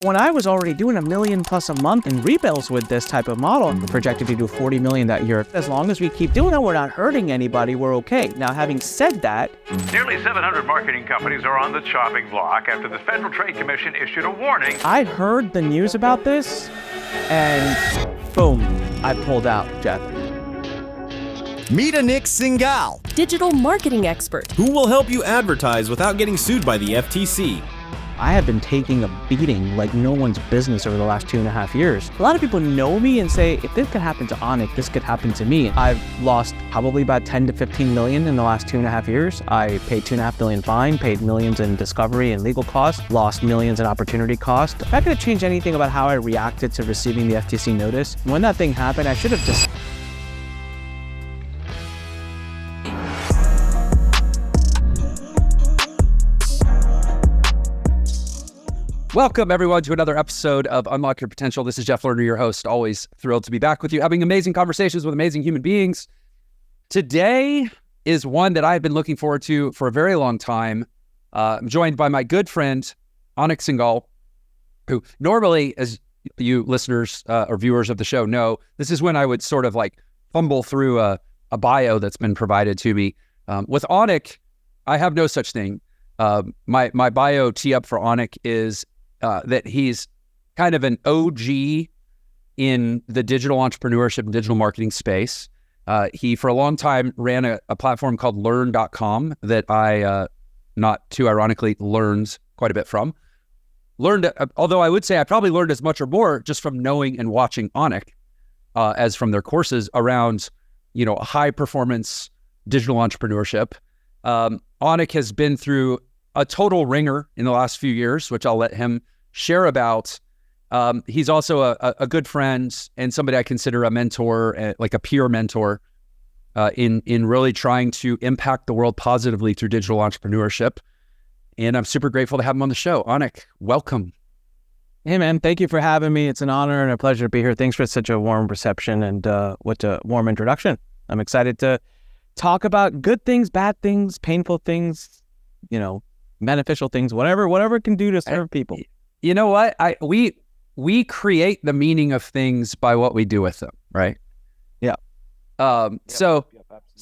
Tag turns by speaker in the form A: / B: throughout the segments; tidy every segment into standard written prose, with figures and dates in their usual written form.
A: When I was already doing $1 million plus a month in rebuilds with this type of model, we're projected to do $40 million that year. As long as we keep doing it, we're not hurting anybody, we're okay. Now, having said that,
B: nearly 700 marketing companies are on the chopping block after the Federal Trade Commission issued a warning.
A: I heard the news about this, and boom, I pulled out, Jeff.
C: Meet Anik Singal,
D: digital marketing expert,
E: who will help you advertise without getting sued by the FTC.
A: I have been taking a beating like no one's business over the last 2.5 years. A lot of people know me and say, if this could happen to Anik, this could happen to me. I've lost probably about 10 to 15 million in the last 2.5 years. I paid $2.5 million fine, paid millions in discovery and legal costs, lost millions in opportunity cost. I'm not gonna change anything about how I reacted to receiving the FTC notice. When that thing happened, I should have just
F: Welcome, everyone, to another episode of Unlock Your Potential. This is Jeff Lerner, your host. Always thrilled to be back with you, having amazing conversations with amazing human beings. Today is one that I've been looking forward to for a very long time. I'm joined by my good friend, Anik Singal, who normally, as you listeners or viewers of the show know, this is when I would sort of like fumble through a bio that's been provided to me. With Anik, I have no such thing. My bio tee-up for Anik is that he's kind of an OG in the digital entrepreneurship and digital marketing space. He, for a long time, ran a platform called Learn.com that I, not too ironically, learned quite a bit from. Although I would say I probably learned as much or more just from knowing and watching Anik as from their courses around, high-performance digital entrepreneurship. Anik has been through a total ringer in the last few years, which I'll let him share about. He's also a good friend and somebody I consider a mentor, like a peer mentor, in really trying to impact the world positively through digital entrepreneurship. And I'm super grateful to have him on the show. Anik, welcome.
A: Hey, man, thank you for having me. It's an honor and a pleasure to be here. Thanks for such a warm reception and what a warm introduction. I'm excited to talk about good things, bad things, painful things, beneficial things, whatever it can do to serve people.
F: You know what? We create the meaning of things by what we do with them, right?
A: Yeah.
F: So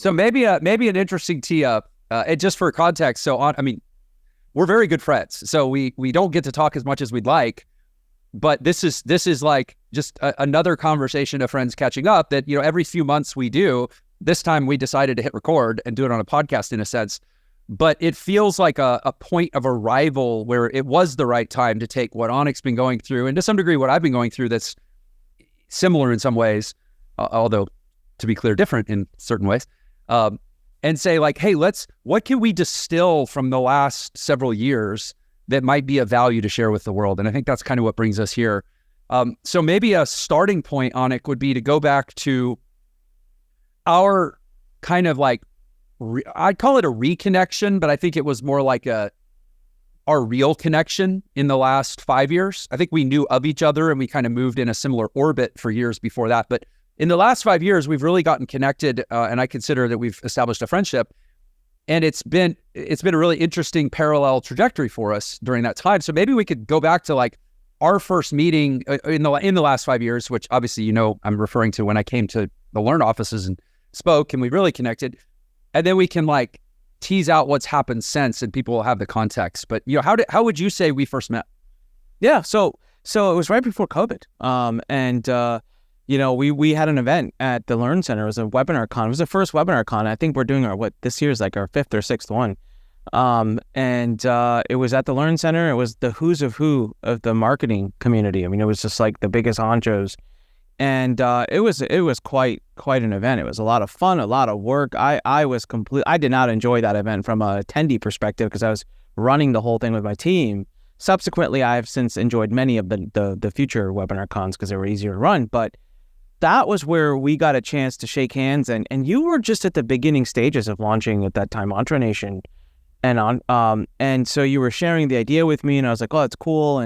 F: maybe an interesting tee up, just for context. We're very good friends, so we don't get to talk as much as we'd like, but this is like just another conversation of friends catching up that, every few months we do. This time we decided to hit record and do it on a podcast in a sense, but it feels like a point of arrival where it was the right time to take what Anik's been going through and to some degree what I've been going through that's similar in some ways, although to be clear, different in certain ways, and say like, hey, what can we distill from the last several years that might be of value to share with the world? And I think that's kind of what brings us here. So maybe a starting point, Anik, would be to go back to our kind of like, I'd call it a reconnection, but I think it was more like our real connection in the last 5 years. I think we knew of each other and we kind of moved in a similar orbit for years before that. But in the last 5 years, we've really gotten connected, and I consider that we've established a friendship. And it's been a really interesting parallel trajectory for us during that time. So maybe we could go back to like our first meeting in the last 5 years, which obviously I'm referring to when I came to the Learn offices and spoke, and we really connected. And then we can like tease out what's happened since, and people will have the context. But how would you say we first met?
A: Yeah, so it was right before COVID, we had an event at the Learn Center. It was a webinar con. It was the first webinar con. I think we're doing this year's like our 5th or 6th one. It was at the Learn Center. It was the who's of who of the marketing community. I mean, it was just like the biggest honchos. And it was quite an event. It was a lot of fun, a lot of work. I did not enjoy that event from a attendee perspective because I was running the whole thing with my team. Subsequently, I have since enjoyed many of the future webinar cons because they were easier to run. But that was where we got a chance to shake hands, and you were just at the beginning stages of launching at that time Entre Nation, and so you were sharing the idea with me, and I was like, oh, it's cool,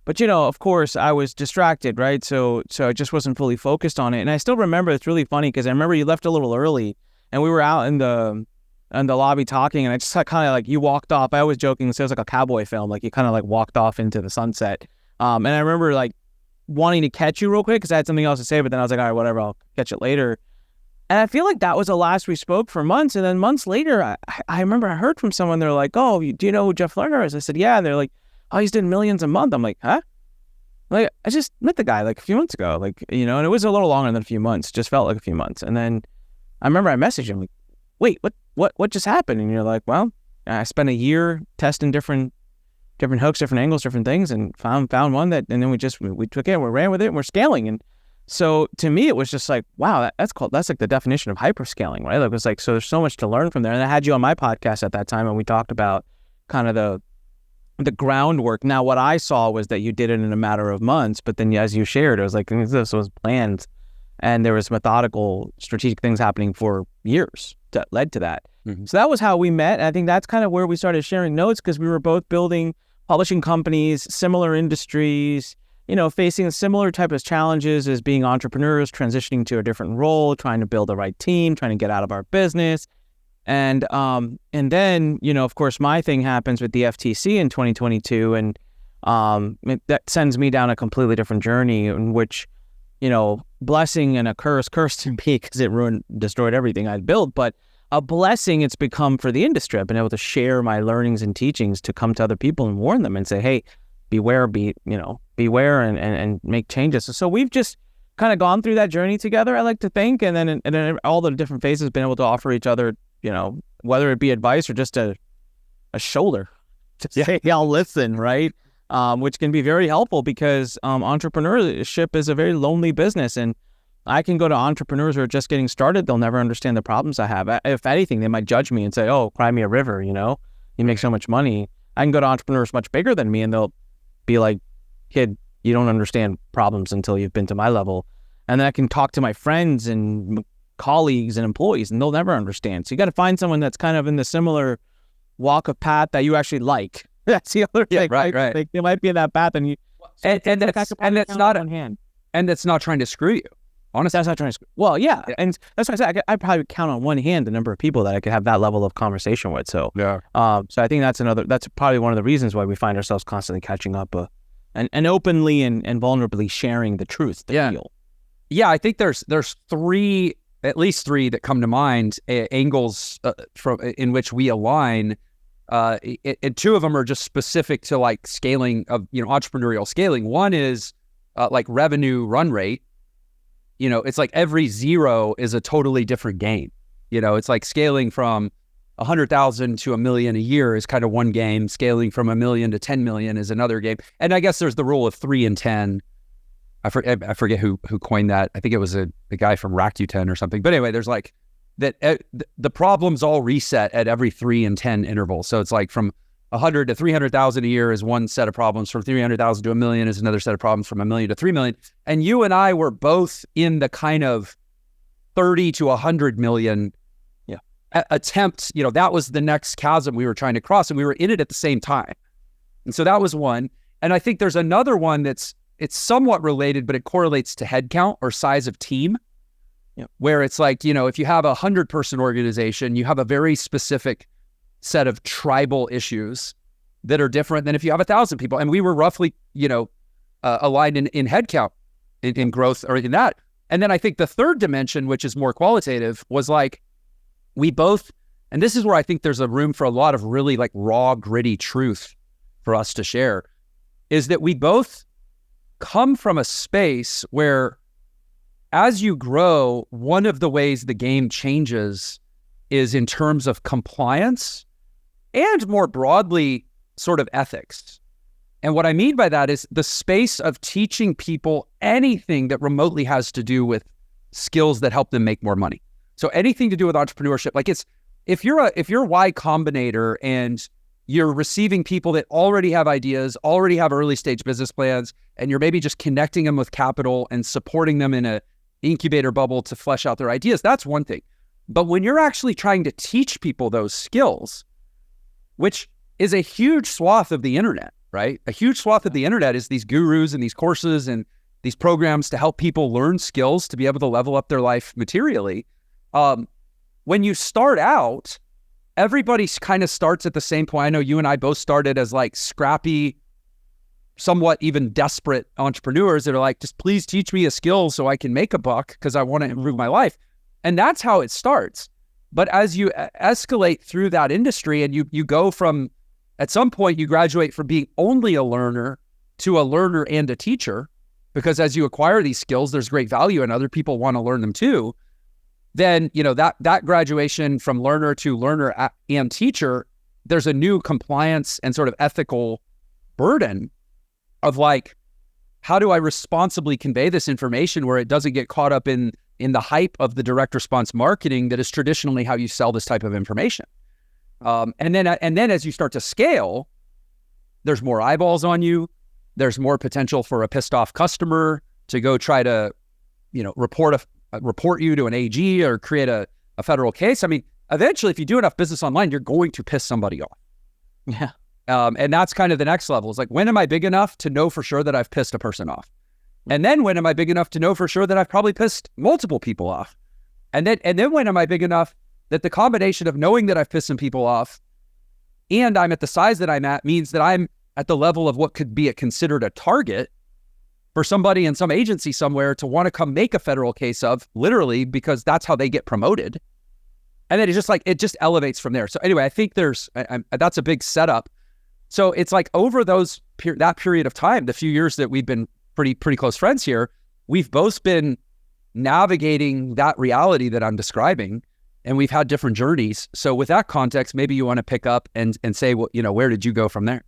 A: But of course, I was distracted, right? So I just wasn't fully focused on it. And I still remember, it's really funny because I remember you left a little early, and we were out in the lobby talking, and I just kind of like, you walked off. I was joking, so it was like a cowboy film, like you kind of like walked off into the sunset. And I remember like wanting to catch you real quick because I had something else to say, but then I was like, all right, whatever, I'll catch it later. And I feel like that was the last we spoke for months. And then months later, I remember I heard from someone, they're like, oh, do you know who Jeff Lerner is? I said, yeah. And they're like, oh, he's doing millions a month. I'm like, huh? Like, I just met the guy like a few months ago, like, you know, and it was a little longer than a few months, just felt like a few months. And then I remember I messaged him like, wait, what just happened? And you're like, well, I spent a year testing different hooks, different angles, different things, and found one that, and then we took it, we ran with it, and we're scaling. And so to me, it was just like, wow, that's like the definition of hyperscaling, right? Like, it was like, so there's so much to learn from there. And I had you on my podcast at that time, and we talked about kind of the groundwork. Now, what I saw was that you did it in a matter of months, but then as you shared, it was like, this was planned, and there was methodical, strategic things happening for years that led to that. Mm-hmm. So that was how we met. And I think that's kind of where we started sharing notes, because we were both building publishing companies, similar industries, you know, facing similar type of challenges as being entrepreneurs, transitioning to a different role, trying to build the right team, trying to get out of our business. And then, you know, of course, my thing happens with the FTC in 2022, and that sends me down a completely different journey in which, you know, blessing and a curse to me because it destroyed everything I'd built, but a blessing it's become for the industry. I've been able to share my learnings and teachings to come to other people and warn them and say, hey, beware and make changes. So we've just kind of gone through that journey together, I like to think, and then all the different phases been able to offer each other, you know, whether it be advice or just a shoulder to say, I'll listen, right? Which can be very helpful because entrepreneurship is a very lonely business, and I can go to entrepreneurs who are just getting started. They'll never understand the problems I have. If anything, they might judge me and say, oh, cry me a river, you know, you make so much money. I can go to entrepreneurs much bigger than me, and they'll be like, kid, you don't understand problems until you've been to my level. And then I can talk to my friends and colleagues and employees, and they'll never understand. So you got to find someone that's kind of in the similar walk of path that you actually like. That's the other thing, right? Like, they might be in that path, and
F: that's not trying to screw you. Honestly,
A: that's not trying to. Well, yeah, and that's why I said I probably count on one hand the number of people that I could have that level of conversation with. So, so I think that's probably one of the reasons why we find ourselves constantly catching up, and openly and vulnerably sharing the truth. Deal.
F: Yeah, I think there's at least three that come to mind, angles in which we align. And two of them are just specific to like scaling of, you know, entrepreneurial scaling. One is like revenue run rate. You know, it's like every zero is a totally different game. You know, it's like scaling from 100,000 to 1 million a year is kind of one game. Scaling from 1 million to 10 million is another game. And I guess there's the rule of 3 and 10. I forget who coined that. I think it was a guy from Rakuten or something. But anyway, there's like that the problems all reset at every 3 and 10 intervals. So it's like from 100 to 300,000 a year is one set of problems. From 300,000 to 1 million is another set of problems. From 1 million to 3 million. And you and I were both in the kind of 30 to 100 million attempts. You know, that was the next chasm we were trying to cross, and we were in it at the same time. And so that was one. And I think there's another one it's somewhat related, but it correlates to headcount or size of team, where it's like, you know, if you have a 100-person organization, you have a very specific set of tribal issues that are different than if you have 1,000 people. And we were roughly, you know, aligned in headcount, in growth, or in that. And then I think the third dimension, which is more qualitative, was like we both, and this is where I think there's a room for a lot of really like raw, gritty truth for us to share, is that we both come from a space where as you grow, one of the ways the game changes is in terms of compliance and more broadly, sort of ethics. And what I mean by that is the space of teaching people anything that remotely has to do with skills that help them make more money. So anything to do with entrepreneurship, like if you're Y Combinator and you're receiving people that already have ideas, already have early stage business plans, and you're maybe just connecting them with capital and supporting them in a incubator bubble to flesh out their ideas, that's one thing. But when you're actually trying to teach people those skills, which is a huge swath of the internet, right? A huge swath of the internet is these gurus and these courses and these programs to help people learn skills to be able to level up their life materially. When you start out, everybody kind of starts at the same point. I know you and I both started as like scrappy somewhat even desperate entrepreneurs that are like, just please teach me a skill so I can make a buck because I want to improve my life. And that's how it starts. But as you escalate through that industry and you go from, at some point you graduate from being only a learner to a learner and a teacher, because as you acquire these skills, there's great value and other people want to learn them too. Then, that graduation from learner to learner and teacher, there's a new compliance and sort of ethical burden of like, how do I responsibly convey this information where it doesn't get caught up in the hype of the direct response marketing that is traditionally how you sell this type of information. And then as you start to scale, there's more eyeballs on you. There's more potential for a pissed off customer to go try to, report you to an AG or create a federal case. I mean, eventually, if you do enough business online, you're going to piss somebody off.
A: Yeah.
F: And that's kind of the next level. It's like, when am I big enough to know for sure that I've pissed a person off? And then when am I big enough to know for sure that I've probably pissed multiple people off? And then when am I big enough that the combination of knowing that I've pissed some people off and I'm at the size that I'm at means that I'm at the level of what could be considered a target for somebody in some agency somewhere to want to come make a federal case of, literally, because that's how they get promoted. And then it's just like, it just elevates from there. So anyway, I think that's a big setup. So it's like over that period of time, the few years that we've been pretty close friends here, we've both been navigating that reality that I'm describing, and we've had different journeys. So with that context, maybe you want to pick up and say, well, where did you go from there?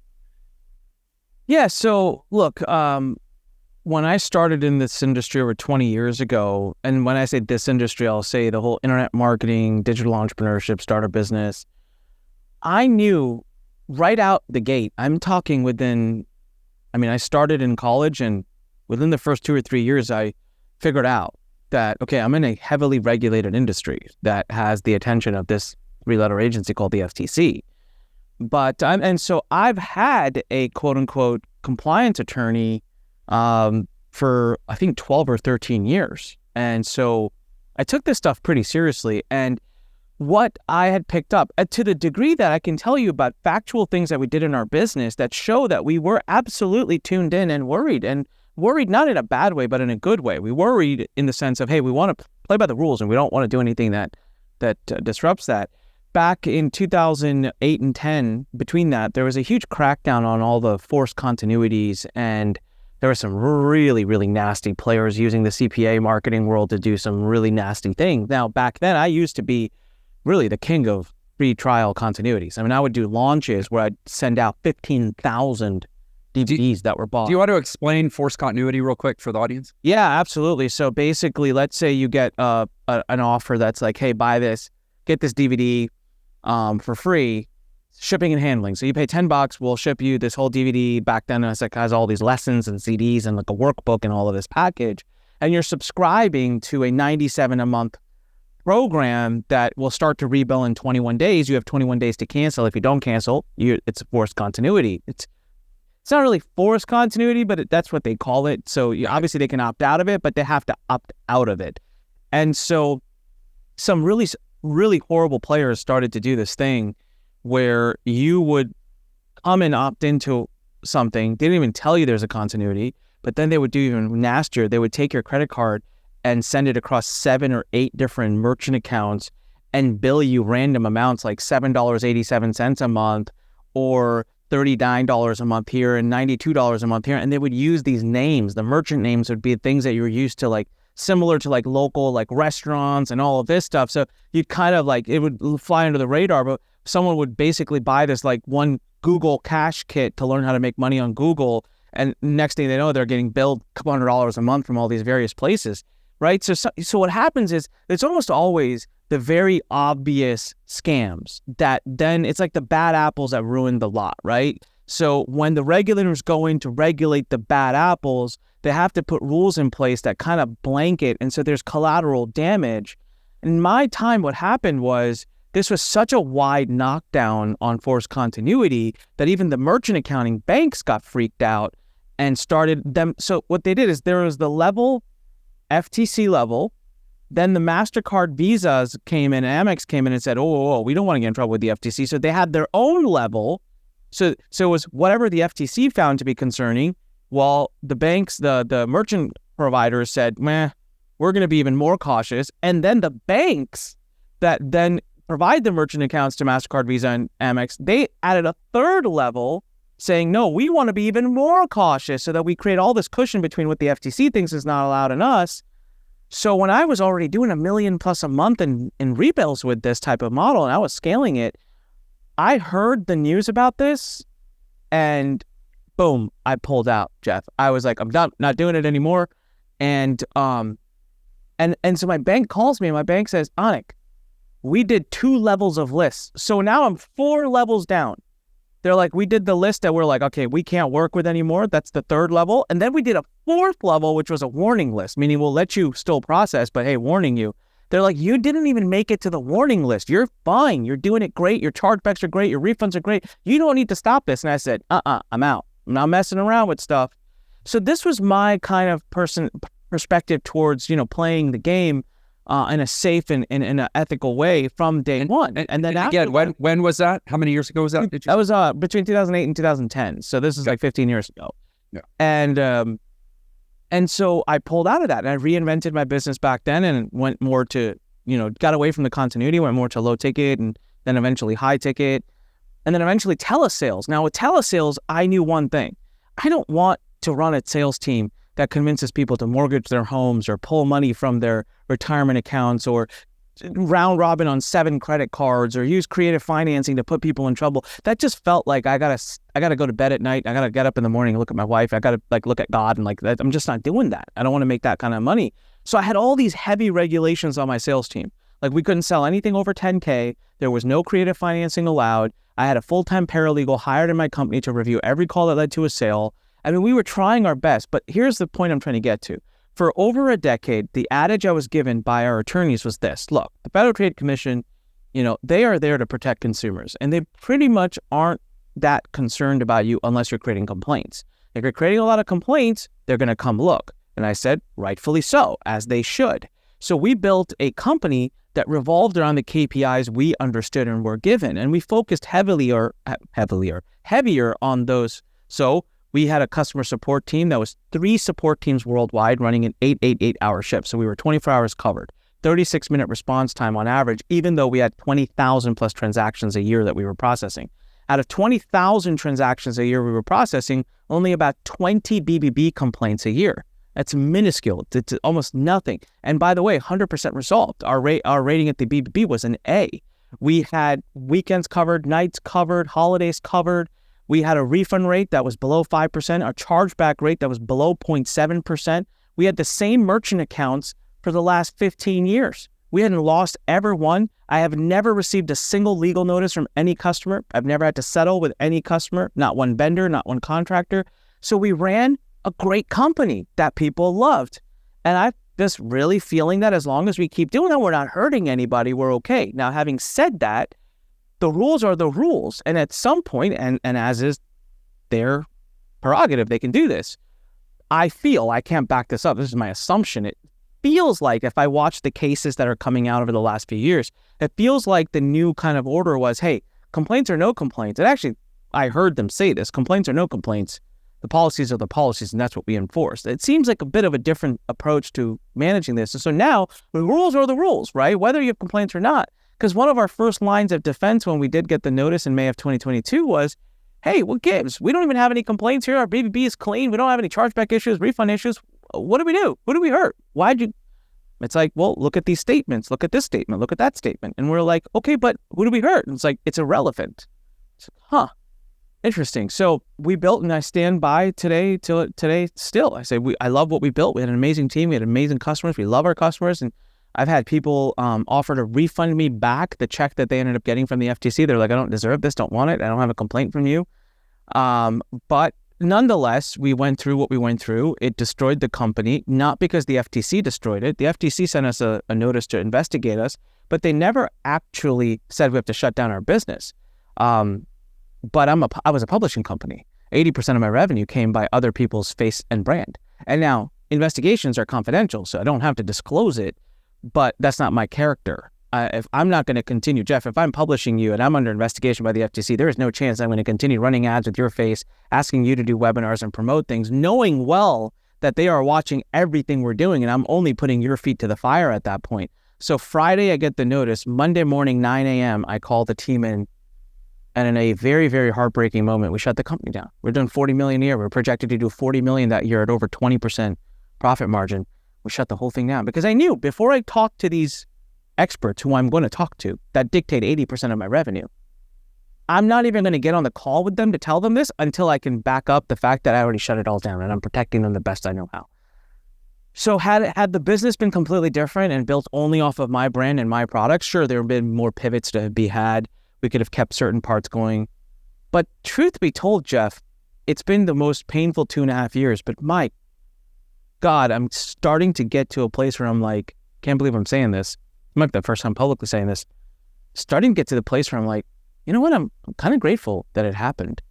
A: Yeah. So look, when I started in this industry over 20 years ago, and when I say this industry, I'll say the whole internet marketing, digital entrepreneurship, startup business, I knew right out the gate, I'm talking I started in college, and within the first 2 or 3 years, I figured out that, okay, I'm in a heavily regulated industry that has the attention of this 3-letter agency called the FTC. And so I've had a quote unquote compliance attorney for I think 12 or 13 years. And so I took this stuff pretty seriously. And what I had picked up, to the degree that I can tell you about factual things that we did in our business that show that we were absolutely tuned in and worried not in a bad way, but in a good way. We worried in the sense of, hey, we want to play by the rules and we don't want to do anything that disrupts that. Back in 2008 and 10, between that, there was a huge crackdown on all the forced continuities, and there were some really, really nasty players using the CPA marketing world to do some really nasty things. Now, back then, I used to be really the king of free trial continuities. I mean, I would do launches where I'd send out 15,000 DVDs that were bought.
F: Do you want to explain forced continuity real quick for the audience?
A: Yeah, absolutely. So basically, let's say you get an offer that's like, hey, buy this, get this DVD for free, shipping and handling. So you pay $10, we'll ship you this whole DVD. Back then, it has all these lessons and CDs and like a workbook and all of this package. And you're subscribing to a $97 a month program that will start to rebill in 21 days. You have 21 days to cancel. If you don't cancel, it's forced continuity. It's not really forced continuity, but that's what they call it. So obviously they can opt out of it, but they have to opt out of it. And so some really, really horrible players started to do this thing where you would come and opt into something. They didn't even tell you there's a continuity, but then they would do even nastier. They would take your credit card and send it across 7 or 8 different merchant accounts and bill you random amounts like $7.87 a month or $39 a month here and $92 a month here. And they would use these names. The merchant names would be things that you were used to, like similar to like local like restaurants and all of this stuff. So you'd kind of like, it would fly under the radar, but someone would basically buy this like one Google cash kit to learn how to make money on Google. And next thing they know, they're getting billed a couple $100 a month from all these various places, right? So what happens is it's almost always the very obvious scams that then it's like the bad apples that ruin the lot, right? So when the regulators go in to regulate the bad apples, they have to put rules in place that kind of blanket. And so there's collateral damage. In my time, what happened was this was such a wide knockdown on forced continuity that even the merchant accounting banks got freaked out and started them. So what they did is there was the level, FTC level, then the MasterCard Visas came in, Amex came in and said, oh, we don't want to get in trouble with the FTC. So they had their own level So it was whatever the FTC found to be concerning, while the banks, the merchant providers said, meh, we're going to be even more cautious. And then the banks that then provide the merchant accounts to MasterCard, Visa, and Amex, they added a third level saying, no, we want to be even more cautious so that we create all this cushion between what the FTC thinks is not allowed and us. So when I was already doing $1 million plus a month in rebills with this type of model and I was scaling it, I heard the news about this and boom, I pulled out, Jeff. I was like, I'm done, not doing it anymore. And so my bank calls me and my bank says, Anik, we did 2 levels of lists. So now I'm 4 levels down. They're like, we did the list that we're like, okay, we can't work with anymore. That's the 3rd level. And then we did a 4th level, which was a warning list, meaning we'll let you still process, but hey, warning you. They're like, you didn't even make it to the warning list. You're fine. You're doing it great. Your chargebacks are great. Your refunds are great. You don't need to stop this. And I said, I'm out. I'm not messing around with stuff. So this was my kind of perspective towards, playing the game in a safe and in an ethical way from day one. And then
F: again, when was that? How many years ago was that?
A: That was between 2008 and 2010. So this is like 15 years ago. Yeah. And so I pulled out of that and I reinvented my business back then and went more to, got away from the continuity, went more to low ticket and then eventually high ticket and then eventually telesales. Now with telesales, I knew one thing. I don't want to run a sales team that convinces people to mortgage their homes or pull money from their retirement accounts or round robin on 7 credit cards or use creative financing to put people in trouble. That just felt like I gotta go to bed at night. I gotta get up in the morning and look at my wife. I gotta look at God and that. I'm just not doing that. I don't want to make that kind of money. So I had all these heavy regulations on my sales team. Like we couldn't sell anything over 10K. There was no creative financing allowed. I had a full-time paralegal hired in my company to review every call that led to a sale. I mean, we were trying our best, but here's the point I'm trying to get to. For over a decade, the adage I was given by our attorneys was this. Look, the Federal Trade Commission, they are there to protect consumers, and they pretty much aren't that concerned about you unless you're creating complaints. If you're creating a lot of complaints, they're going to come look. And I said, rightfully so, as they should. So we built a company that revolved around the KPIs we understood and were given, and we focused heavier on those. So we had a customer support team that was 3 support teams worldwide running an 8-8-8-hour shift. So we were 24 hours covered, 36-minute response time on average, even though we had 20,000 plus transactions a year that we were processing. Out of 20,000 transactions a year we were processing, only about 20 BBB complaints a year. That's minuscule. It's almost nothing. And by the way, 100% resolved. Our rating at the BBB was an A. We had weekends covered, nights covered, holidays covered. We had a refund rate that was below 5%, a chargeback rate that was below 0.7%. We had the same merchant accounts for the last 15 years. We hadn't lost ever one. I have never received a single legal notice from any customer. I've never had to settle with any customer, not one vendor, not one contractor. So we ran a great company that people loved. And I'm just really feeling that as long as we keep doing that, we're not hurting anybody, we're okay. Now, having said that, the rules are the rules. And at some point, and as is their prerogative, they can do this. I can't back this up. This is my assumption. It feels like if I watch the cases that are coming out over the last few years, it feels like the new kind of order was, hey, complaints or no complaints. And actually, I heard them say this, complaints or no complaints. The policies are the policies, and that's what we enforce. It seems like a bit of a different approach to managing this. And so now the rules are the rules, right? Whether you have complaints or not. Because one of our first lines of defense when we did get the notice in May of 2022 was, hey, what gives? We don't even have any complaints here. Our BBB is clean. We don't have any chargeback issues, refund issues. What do we do? Who do we hurt? Why'd you? It's like, well, look at these statements. Look at this statement. Look at that statement. And we're like, okay, but who do we hurt? And it's like, it's irrelevant. It's like, interesting. So we built, and I stand by today still. I say, I love what we built. We had an amazing team. We had amazing customers. We love our customers. And I've had people offer to refund me back the check that they ended up getting from the FTC. They're like, I don't deserve this, don't want it. I don't have a complaint from you. But nonetheless, we went through what we went through. It destroyed the company, not because the FTC destroyed it. The FTC sent us a notice to investigate us, but they never actually said we have to shut down our business. But I was a publishing company. 80% of my revenue came by other people's face and brand. And now investigations are confidential, so I don't have to disclose it. But that's not my character. if I'm not going to continue, Jeff, if I'm publishing you and I'm under investigation by the FTC, there is no chance I'm going to continue running ads with your face, asking you to do webinars and promote things, knowing well that they are watching everything we're doing, and I'm only putting your feet to the fire at that point. So Friday, I get the notice. Monday morning, 9 a.m., I call the team in, and in a very, very heartbreaking moment, we shut the company down. We're doing $40 million a year. We're projected to do $40 million that year at over 20% profit margin. We shut the whole thing down because I knew before I talked to these experts who I'm going to talk to that dictate 80% of my revenue, I'm not even going to get on the call with them to tell them this until I can back up the fact that I already shut it all down and I'm protecting them the best I know how. So had the business been completely different and built only off of my brand and my products, sure, there have been more pivots to be had. We could have kept certain parts going. But truth be told, Jeff, it's been the most painful 2.5 years. But my God, I'm starting to get to a place where I'm like, can't believe I'm saying this. It might be the first time publicly saying this. Starting to get to the place where I'm like, you know what? I'm kind of grateful that it happened.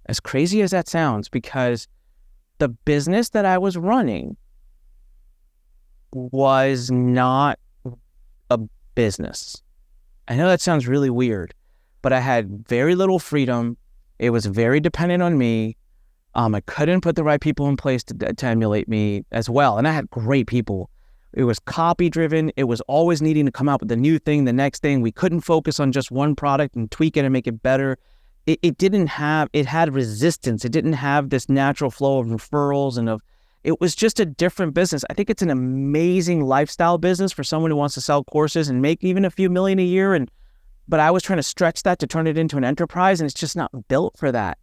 A: As crazy as that sounds, because the business that I was running was not a business. I know that sounds really weird, but I had very little freedom. It was very dependent on me. I couldn't put the right people in place to emulate me as well. And I had great people. It was copy driven. It was always needing to come out with the new thing, the next thing. We couldn't focus on just one product and tweak it and make it better. It had resistance. It didn't have this natural flow of referrals it was just a different business. I think it's an amazing lifestyle business for someone who wants to sell courses and make even a few million a year. But I was trying to stretch that to turn it into an enterprise, and it's just not built for that.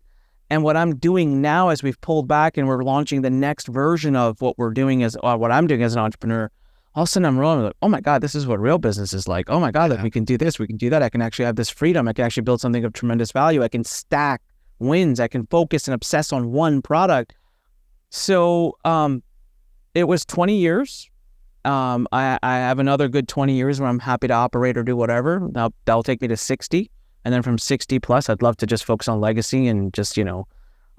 A: And what I'm doing now, as we've pulled back and we're launching the next version of what we're doing what I'm doing as an entrepreneur, all of a sudden I'm rolling like, oh my God, this is what real business is like. Oh my God, like we can do this, we can do that. I can actually have this freedom. I can actually build something of tremendous value. I can stack wins. I can focus and obsess on one product. So it was 20 years. I have another good 20 years where I'm happy to operate or do whatever. Now that'll take me to 60. And then from 60 plus, I'd love to just focus on legacy and just, so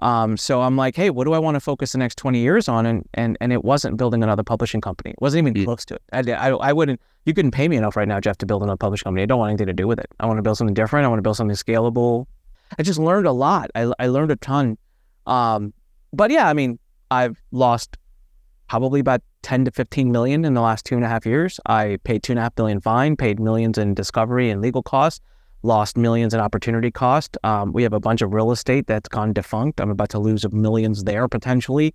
A: I'm like, hey, what do I want to focus the next 20 years on? And it wasn't building another publishing company. It wasn't even close to it. I wouldn't, you couldn't pay me enough right now, Jeff, to build another publishing company. I don't want anything to do with it. I want to build something different. I want to build something scalable. I just learned a lot. I learned a ton. But yeah, I mean, I've lost probably about 10 to 15 million in the last 2.5 years. I paid $2.5 billion fine, paid millions in discovery and legal costs, lost millions in opportunity cost. We have a bunch of real estate that's gone defunct. I'm about to lose millions there potentially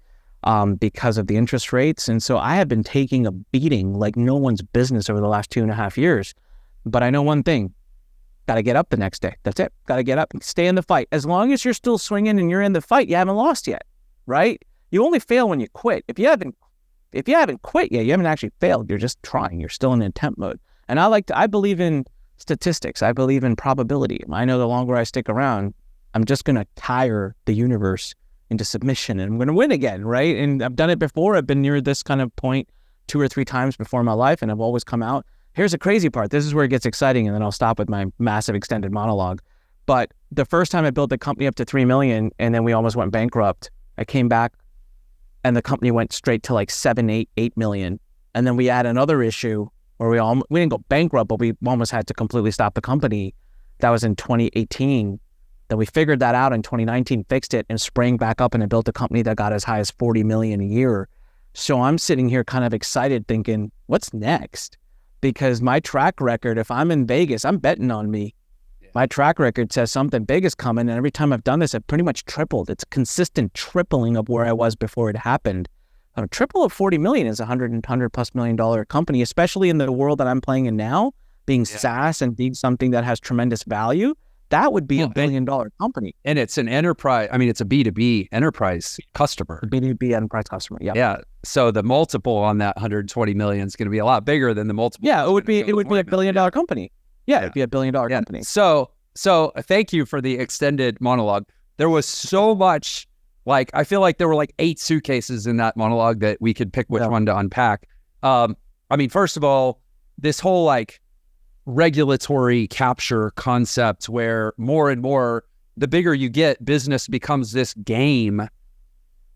A: because of the interest rates. And so I have been taking a beating like no one's business over the last 2.5 years. But I know one thing, got to get up the next day. That's it. Got to get up and stay in the fight. As long as you're still swinging and you're in the fight, you haven't lost yet, right? You only fail when you quit. If you haven't quit yet, you haven't actually failed. You're just trying. You're still in attempt mode. And I believe in statistics. I believe in probability. I know the longer I stick around, I'm just going to tire the universe into submission and I'm going to win again, right? And I've done it before. I've been near this kind of point 2 or 3 times before in my life and I've always come out. Here's the crazy part. This is where it gets exciting and then I'll stop with my massive extended monologue. But the first time I built the company up to 3 million and then we almost went bankrupt, I came back and the company went straight to like 7, 8 million. And then we had another issue where we didn't go bankrupt, but we almost had to completely stop the company. That was in 2018. Then we figured that out in 2019, fixed it and sprang back up and built a company that got as high as 40 million a year. So I'm sitting here kind of excited thinking, what's next? Because my track record, if I'm in Vegas, I'm betting on me. My track record says something big is coming. And every time I've done this, I've pretty much tripled. It's a consistent tripling of where I was before it happened. A triple of 40 million is $100 plus million company, especially in the world that I'm playing in now, being SaaS and being something that has tremendous value. That would be a $1 billion company.
F: And it's an enterprise. I mean, it's a B2B enterprise customer.
A: B2B enterprise customer. Yeah.
F: Yeah. So the multiple on that 120 million is going to be a lot bigger than the multiple.
A: Yeah. It would be a $1 billion company. Yeah. It'd be a $1 billion company.
F: So thank you for the extended monologue. There was so much, I feel like there were 8 suitcases in that monologue that we could pick which one to unpack. I mean, first of all, this whole regulatory capture concept where more and more, the bigger you get, business becomes this game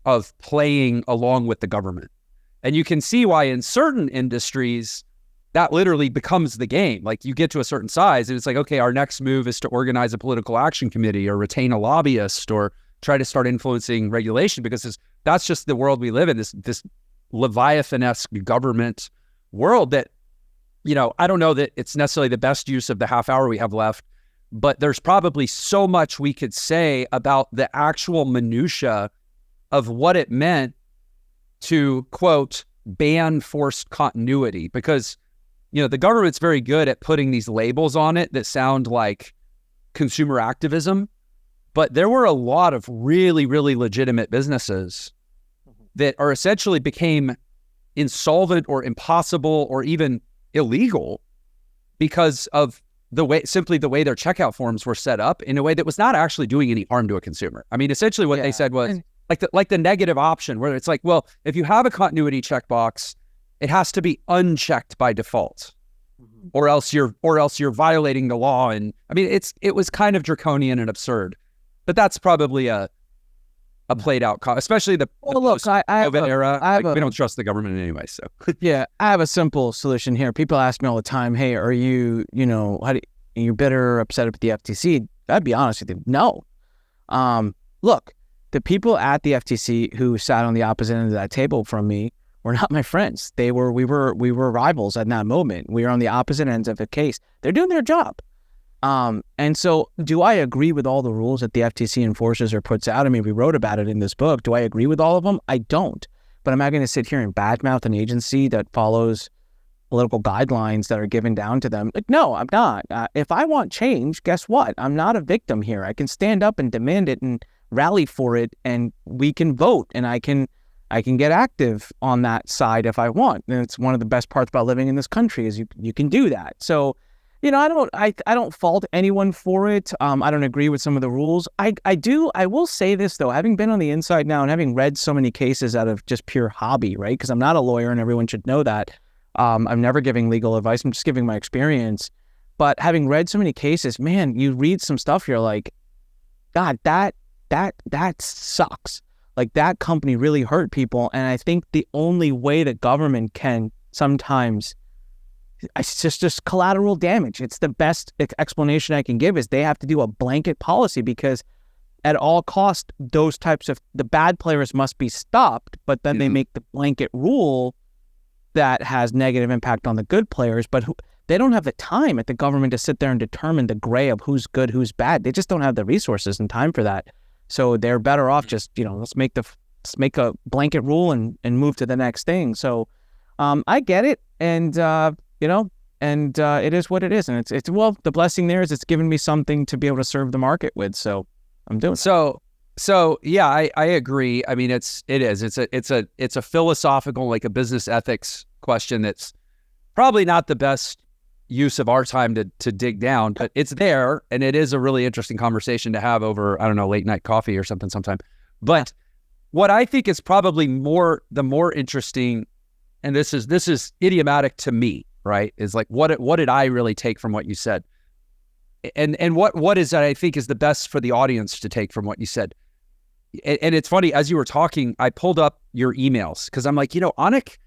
F: of playing along with the government. And you can see why in certain industries, that literally becomes the game. Like you get to a certain size and it's like, okay, our next move is to organize a political action committee or retain a lobbyist or try to start influencing regulation, because that's just the world we live in, this Leviathan-esque government world that, I don't know that it's necessarily the best use of the half hour we have left, but there's probably so much we could say about the actual minutia of what it meant to, quote, ban forced continuity, because the government's very good at putting these labels on it that sound like consumer activism, but there were a lot of really, really legitimate businesses that are essentially became insolvent or impossible or even illegal because of the way their checkout forms were set up in a way that was not actually doing any harm to a consumer. I mean, essentially what they said was like the negative option, where it's like, well, if you have a continuity checkbox, it has to be unchecked by default, or else you're violating the law. And I mean, it was kind of draconian and absurd, but that's probably a played out, especially the COVID era. We don't trust the government anyway. So
A: yeah, I have a simple solution here. People ask me all the time, "Hey, are you, are you bitter or upset with the FTC?" I'd be honest with you, no. Look, the people at the FTC who sat on the opposite end of that table from me were not my friends. We were rivals at that moment. We were on the opposite ends of the case. They're doing their job. And so do I agree with all the rules that the FTC enforces or puts out? I mean, we wrote about it in this book. Do I agree with all of them? I don't. But am I going to sit here and badmouth an agency that follows political guidelines that are given down to them? Like, no, I'm not. If I want change, guess what? I'm not a victim here. I can stand up and demand it and rally for it, and we can vote, and I can get active on that side if I want. And it's one of the best parts about living in this country is you can do that. So, I don't fault anyone for it. I don't agree with some of the rules. I will say this though, having been on the inside now and having read so many cases out of just pure hobby, right? Because I'm not a lawyer and everyone should know that. I'm never giving legal advice. I'm just giving my experience. But having read so many cases, man, you read some stuff, you're like, God, that sucks. Like, that company really hurt people. And I think the only way the government can sometimes, it's just collateral damage. It's the best explanation I can give is they have to do a blanket policy, because at all costs, those types of, the bad players must be stopped, but then they make the blanket rule that has negative impact on the good players. But they don't have the time at the government to sit there and determine the gray of who's good, who's bad. They just don't have the resources and time for that. So they're better off just, let's make a blanket rule and move to the next thing. So I get it. And, it is what it is. And it's well, the blessing there is it's given me something to be able to serve the market with. So I'm doing it.
F: So yeah, I agree. I mean, it's a philosophical, like a business ethics question that's probably not the best use of our time to dig down, but it's there, and it is a really interesting conversation to have over, I don't know, late night coffee or something sometime. But what I think is probably the more interesting, and this is idiomatic to me, right? Is like what did I really take from what you said, and what is that I think is the best for the audience to take from what you said. And it's funny, as you were talking, I pulled up your emails because I'm like, Anik.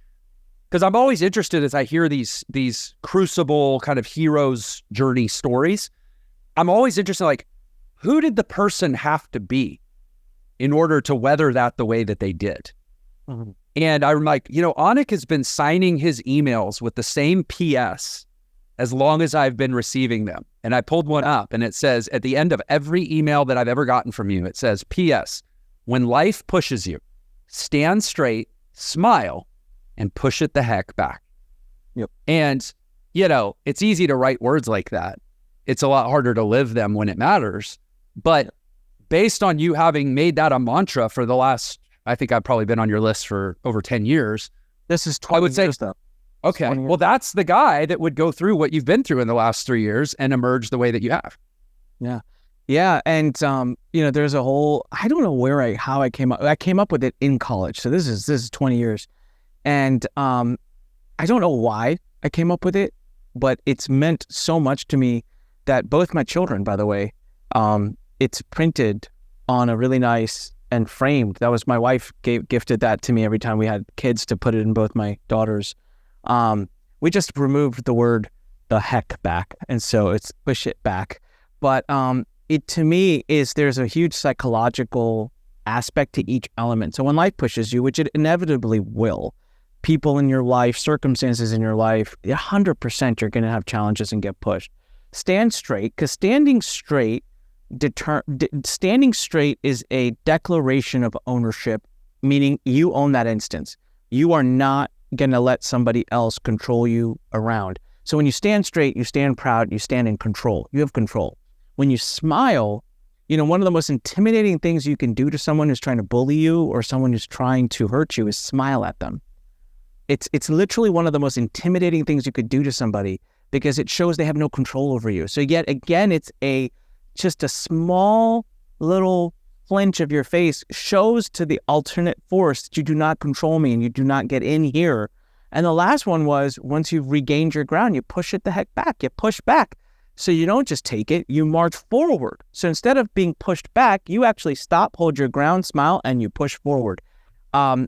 F: Because I'm always interested as I hear these crucible kind of hero's journey stories. I'm always interested, like, who did the person have to be in order to weather that the way that they did? Mm-hmm. And I'm like, Anik has been signing his emails with the same PS as long as I've been receiving them. And I pulled one up, and it says, at the end of every email that I've ever gotten from you, it says, PS, when life pushes you, stand straight, smile, and push it the heck back. Yep. And, it's easy to write words like that. It's a lot harder to live them when it matters. But based on you having made that a mantra for the last, I think I've probably been on your list for over 10 years.
A: This is 20
F: I would say,
A: years though.
F: Okay, well, that's the guy that would go through what you've been through in the last 3 years and emerge the way that you have.
A: Yeah. Yeah. And, there's a whole, I don't know how I came up. I came up with it in college. So this is 20 years. And I don't know why I came up with it, but it's meant so much to me that both my children, by the way, it's printed on a really nice and framed. That was my wife gifted that to me every time we had kids to put it in both my daughters. We just removed the word the heck back, and so it's push it back. But it to me is there's a huge psychological aspect to each element. So when life pushes you, which it inevitably will, people in your life, circumstances in your life, 100% you're going to have challenges and get pushed. Stand straight, because standing straight is a declaration of ownership, meaning you own that instance. You are not going to let somebody else control you around. So when you stand straight, you stand proud, you stand in control. You have control. When you smile, one of the most intimidating things you can do to someone who's trying to bully you or someone who's trying to hurt you is smile at them. It's literally one of the most intimidating things you could do to somebody because it shows they have no control over you. So yet again, it's just a small little flinch of your face shows to the alternate force that you do not control me and you do not get in here. And the last one was, once you've regained your ground, you push it the heck back. You push back. So you don't just take it, you march forward. So instead of being pushed back, you actually stop, hold your ground, smile, and you push forward. I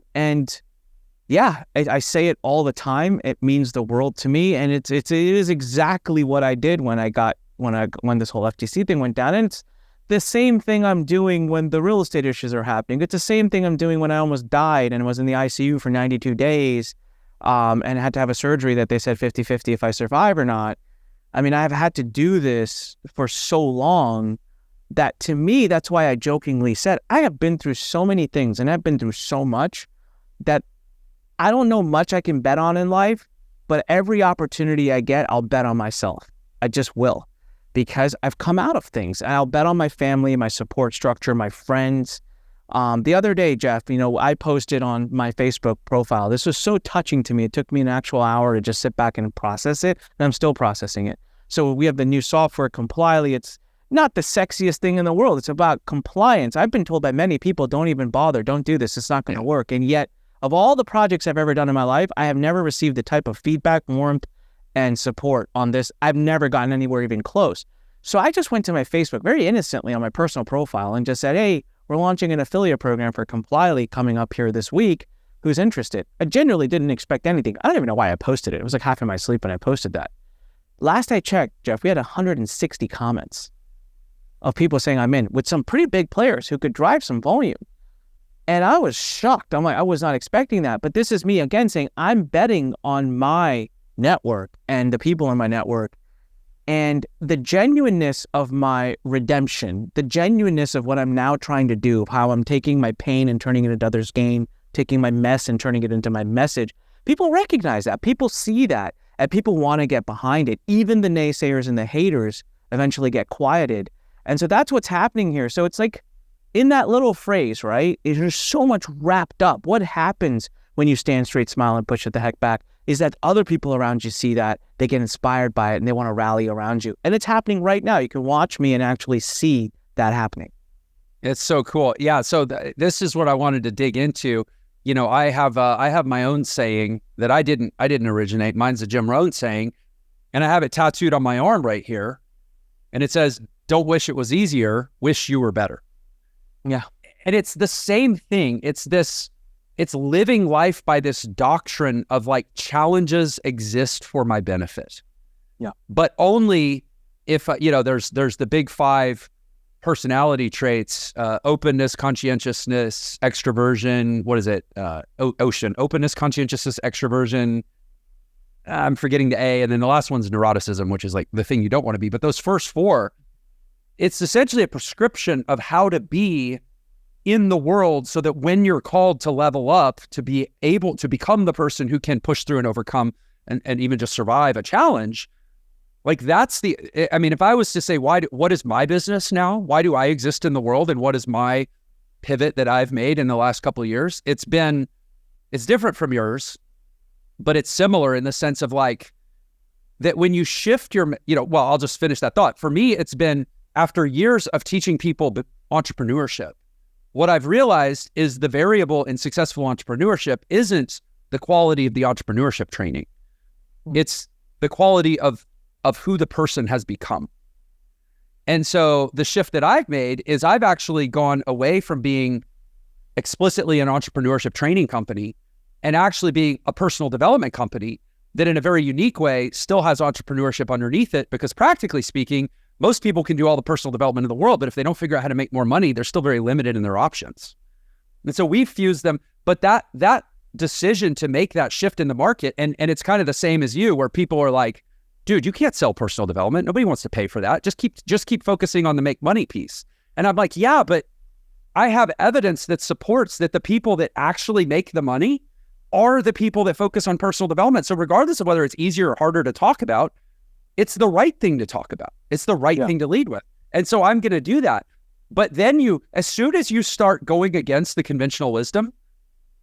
A: say it all the time. It means the world to me. And it is exactly what I did when this whole FTC thing went down. And it's the same thing I'm doing when the real estate issues are happening. It's the same thing I'm doing when I almost died and was in the ICU for 92 days and had to have a surgery that they said 50-50 if I survive or not. I mean, I've had to do this for so long that to me, that's why I jokingly said, I have been through so many things and I've been through so much that I don't know much I can bet on in life, but every opportunity I get, I'll bet on myself. I just will, because I've come out of things and I'll bet on my family, my support structure, my friends. The other day, Jeff, I posted on my Facebook profile. This was so touching to me. It took me an actual hour to just sit back and process it, and I'm still processing it. So we have the new software, Complyly. It's not the sexiest thing in the world. It's about compliance. I've been told by many people, don't even bother. Don't do this. It's not going to work. And yet, of all the projects I've ever done in my life, I have never received the type of feedback, warmth, and support on this. I've never gotten anywhere even close. So I just went to my Facebook very innocently on my personal profile and just said, hey, we're launching an affiliate program for Complyly coming up here this week. Who's interested? I genuinely didn't expect anything. I don't even know why I posted it. It was like half in my sleep when I posted that. Last I checked, Jeff, we had 160 comments of people saying I'm in with some pretty big players who could drive some volume. And I was shocked. I'm like, I was not expecting that. But this is me again saying I'm betting on my network and the people in my network and the genuineness of my redemption, the genuineness of what I'm now trying to do, of how I'm taking my pain and turning it into others' gain, taking my mess and turning it into my message. People recognize that. People see that. And people want to get behind it. Even the naysayers and the haters eventually get quieted. And so that's what's happening here. So it's like in that little phrase, right? There's so much wrapped up. What happens when you stand straight, smile, and push it the heck back is that other people around you see that, they get inspired by it, and they want to rally around you. And it's happening right now. You can watch me and actually see that happening.
F: It's so cool. Yeah. So this is what I wanted to dig into. I have my own saying that I didn't originate. Mine's a Jim Rohn saying, and I have it tattooed on my arm right here. And it says, don't wish it was easier, wish you were better.
A: Yeah.
F: And it's the same thing. It's living life by this doctrine of like challenges exist for my benefit.
A: Yeah.
F: But only if, there's the big 5 personality traits, openness, conscientiousness, extroversion. What is it? Ocean. Openness, conscientiousness, extroversion. I'm forgetting the A. And then the last one's neuroticism, which is like the thing you don't want to be. But those first 4, it's essentially a prescription of how to be in the world so that when you're called to level up, to be able to become the person who can push through and overcome and even just survive a challenge. Like if I was to say, what is my business now? Why do I exist in the world? And what is my pivot that I've made in the last couple of years? It's different from yours, but it's similar in the sense of like that when you shift I'll just finish that thought. For me, it's been after years of teaching people entrepreneurship. What I've realized is the variable in successful entrepreneurship isn't the quality of the entrepreneurship training. It's the quality of who the person has become. And so the shift that I've made is I've actually gone away from being explicitly an entrepreneurship training company and actually being a personal development company that in a very unique way still has entrepreneurship underneath it, because practically speaking, most people can do all the personal development in the world, but if they don't figure out how to make more money, they're still very limited in their options. And so we've fused them, but that decision to make that shift in the market, and it's kind of the same as you, where people are like, dude, you can't sell personal development. Nobody wants to pay for that. Just keep focusing on the make money piece. And I'm like, yeah, but I have evidence that supports that the people that actually make the money are the people that focus on personal development. So regardless of whether it's easier or harder to talk about, it's the right thing to talk about. It's the right thing to lead with. And so I'm going to do that. But then as soon as you start going against the conventional wisdom,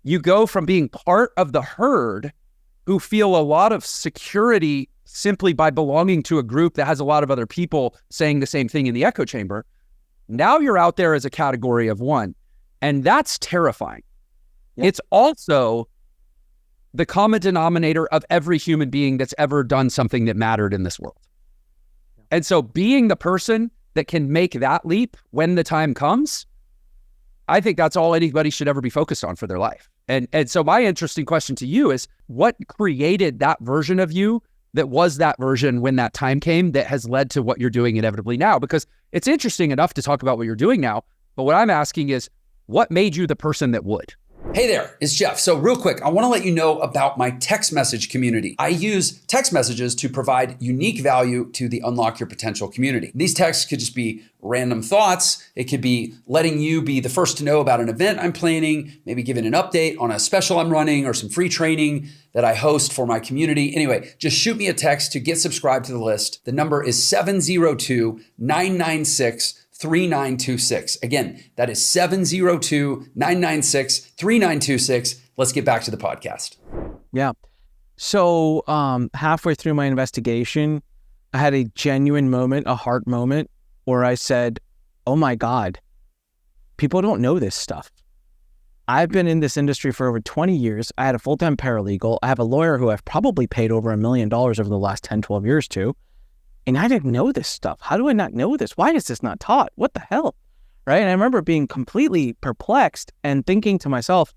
F: you go from being part of the herd who feel a lot of security simply by belonging to a group that has a lot of other people saying the same thing in the echo chamber. Now you're out there as a category of one. And that's terrifying. Yep. It's also the common denominator of every human being that's ever done something that mattered in this world. And so being the person that can make that leap when the time comes, I think that's all anybody should ever be focused on for their life. And so my interesting question to you is, what created that version of you that was that version when that time came that has led to what you're doing inevitably now? Because it's interesting enough to talk about what you're doing now, but what I'm asking is, what made you the person that would?
G: Hey there, it's Jeff. So real quick, I want to let you know about my text message community. I use text messages to provide unique value to the Unlock Your Potential community. These texts could just be random thoughts. It could be letting you be the first to know about an event I'm planning, maybe giving an update on a special I'm running or some free training that I host for my community. Anyway, just shoot me a text to get subscribed to the list. The number is 702-996-3926. Again, that is 702-996-3926. Let's get back to the podcast.
A: Yeah. So halfway through my investigation, I had a genuine moment, a heart moment, where I said, oh my God, people don't know this stuff. I've been in this industry for over 20 years. I had a full-time paralegal. I have a lawyer who I've probably paid over $1 million over the last 10, 12 years to. And I didn't know this stuff. How do I not know this? Why is this not taught? What the hell? Right? And I remember being completely perplexed and thinking to myself,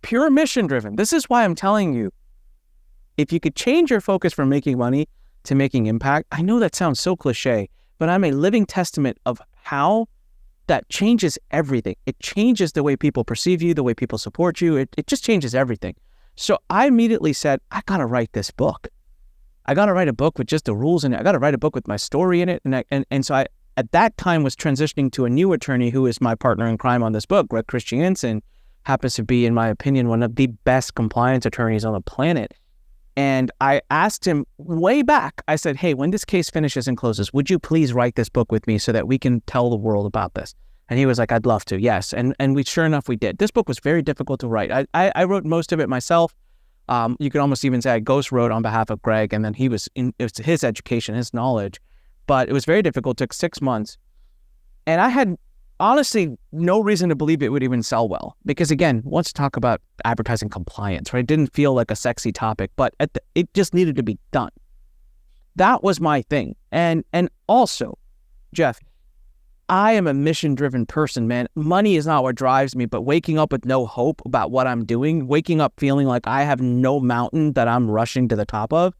A: pure mission driven. This is why I'm telling you, if you could change your focus from making money to making impact, I know that sounds so cliche, but I'm a living testament of how that changes everything. It changes the way people perceive you, the way people support you. It just changes everything. So I immediately said, I got to write this book. I got to write a book with just the rules in it. I got to write a book with my story in it. And so I, at that time, was transitioning to a new attorney who is my partner in crime on this book. Greg Christiansen happens to be, in my opinion, one of the best compliance attorneys on the planet. And I asked him way back, I said, hey, when this case finishes and closes, would you please write this book with me so that we can tell the world about this? And he was like, I'd love to, yes. And we, sure enough, we did. This book was very difficult to write. I wrote most of it myself. You could almost even say I ghost wrote on behalf of Greg, and then it was his education, his knowledge. But it was very difficult. It took 6 months. And I had honestly no reason to believe it would even sell well. Because again, let's talk about advertising compliance, right? It didn't feel like a sexy topic, but it just needed to be done. That was my thing. And also, Jeff, I am a mission-driven person, man. Money is not what drives me, but waking up with no hope about what I'm doing, waking up feeling like I have no mountain that I'm rushing to the top of,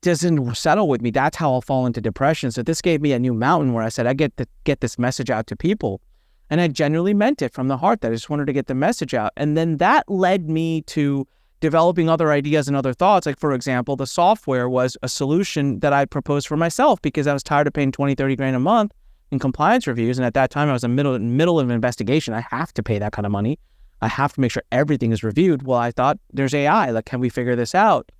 A: doesn't settle with me. That's how I'll fall into depression. So this gave me a new mountain where I said, I get to get this message out to people. And I genuinely meant it from the heart, that I just wanted to get the message out. And then that led me to developing other ideas and other thoughts. Like, for example, the software was a solution that I proposed for myself because I was tired of paying 20, 30 grand a month in compliance reviews. And at that time, I was in the middle of an investigation. I have to pay that kind of money. I have to make sure everything is reviewed. Well, I thought, there's AI. Like, can we figure this out?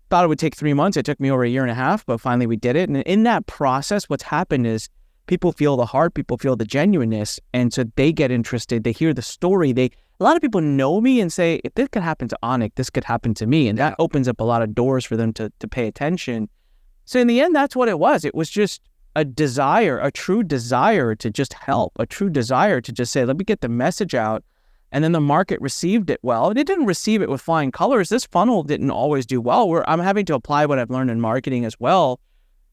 A: Thought it would take 3 months. It took me over 1.5 years, but finally we did it. And in that process, what's happened is people feel the heart, people feel the genuineness. And so they get interested. They hear the story. A lot of people know me and say, if this could happen to Anik, this could happen to me. And that opens up a lot of doors for them to pay attention. So in the end, that's what it was. It was just a desire, a true desire to just help, a true desire to just say, let me get the message out. And then the market received it well. And it didn't receive it with flying colors. This funnel didn't always do well. I'm having to apply what I've learned in marketing as well.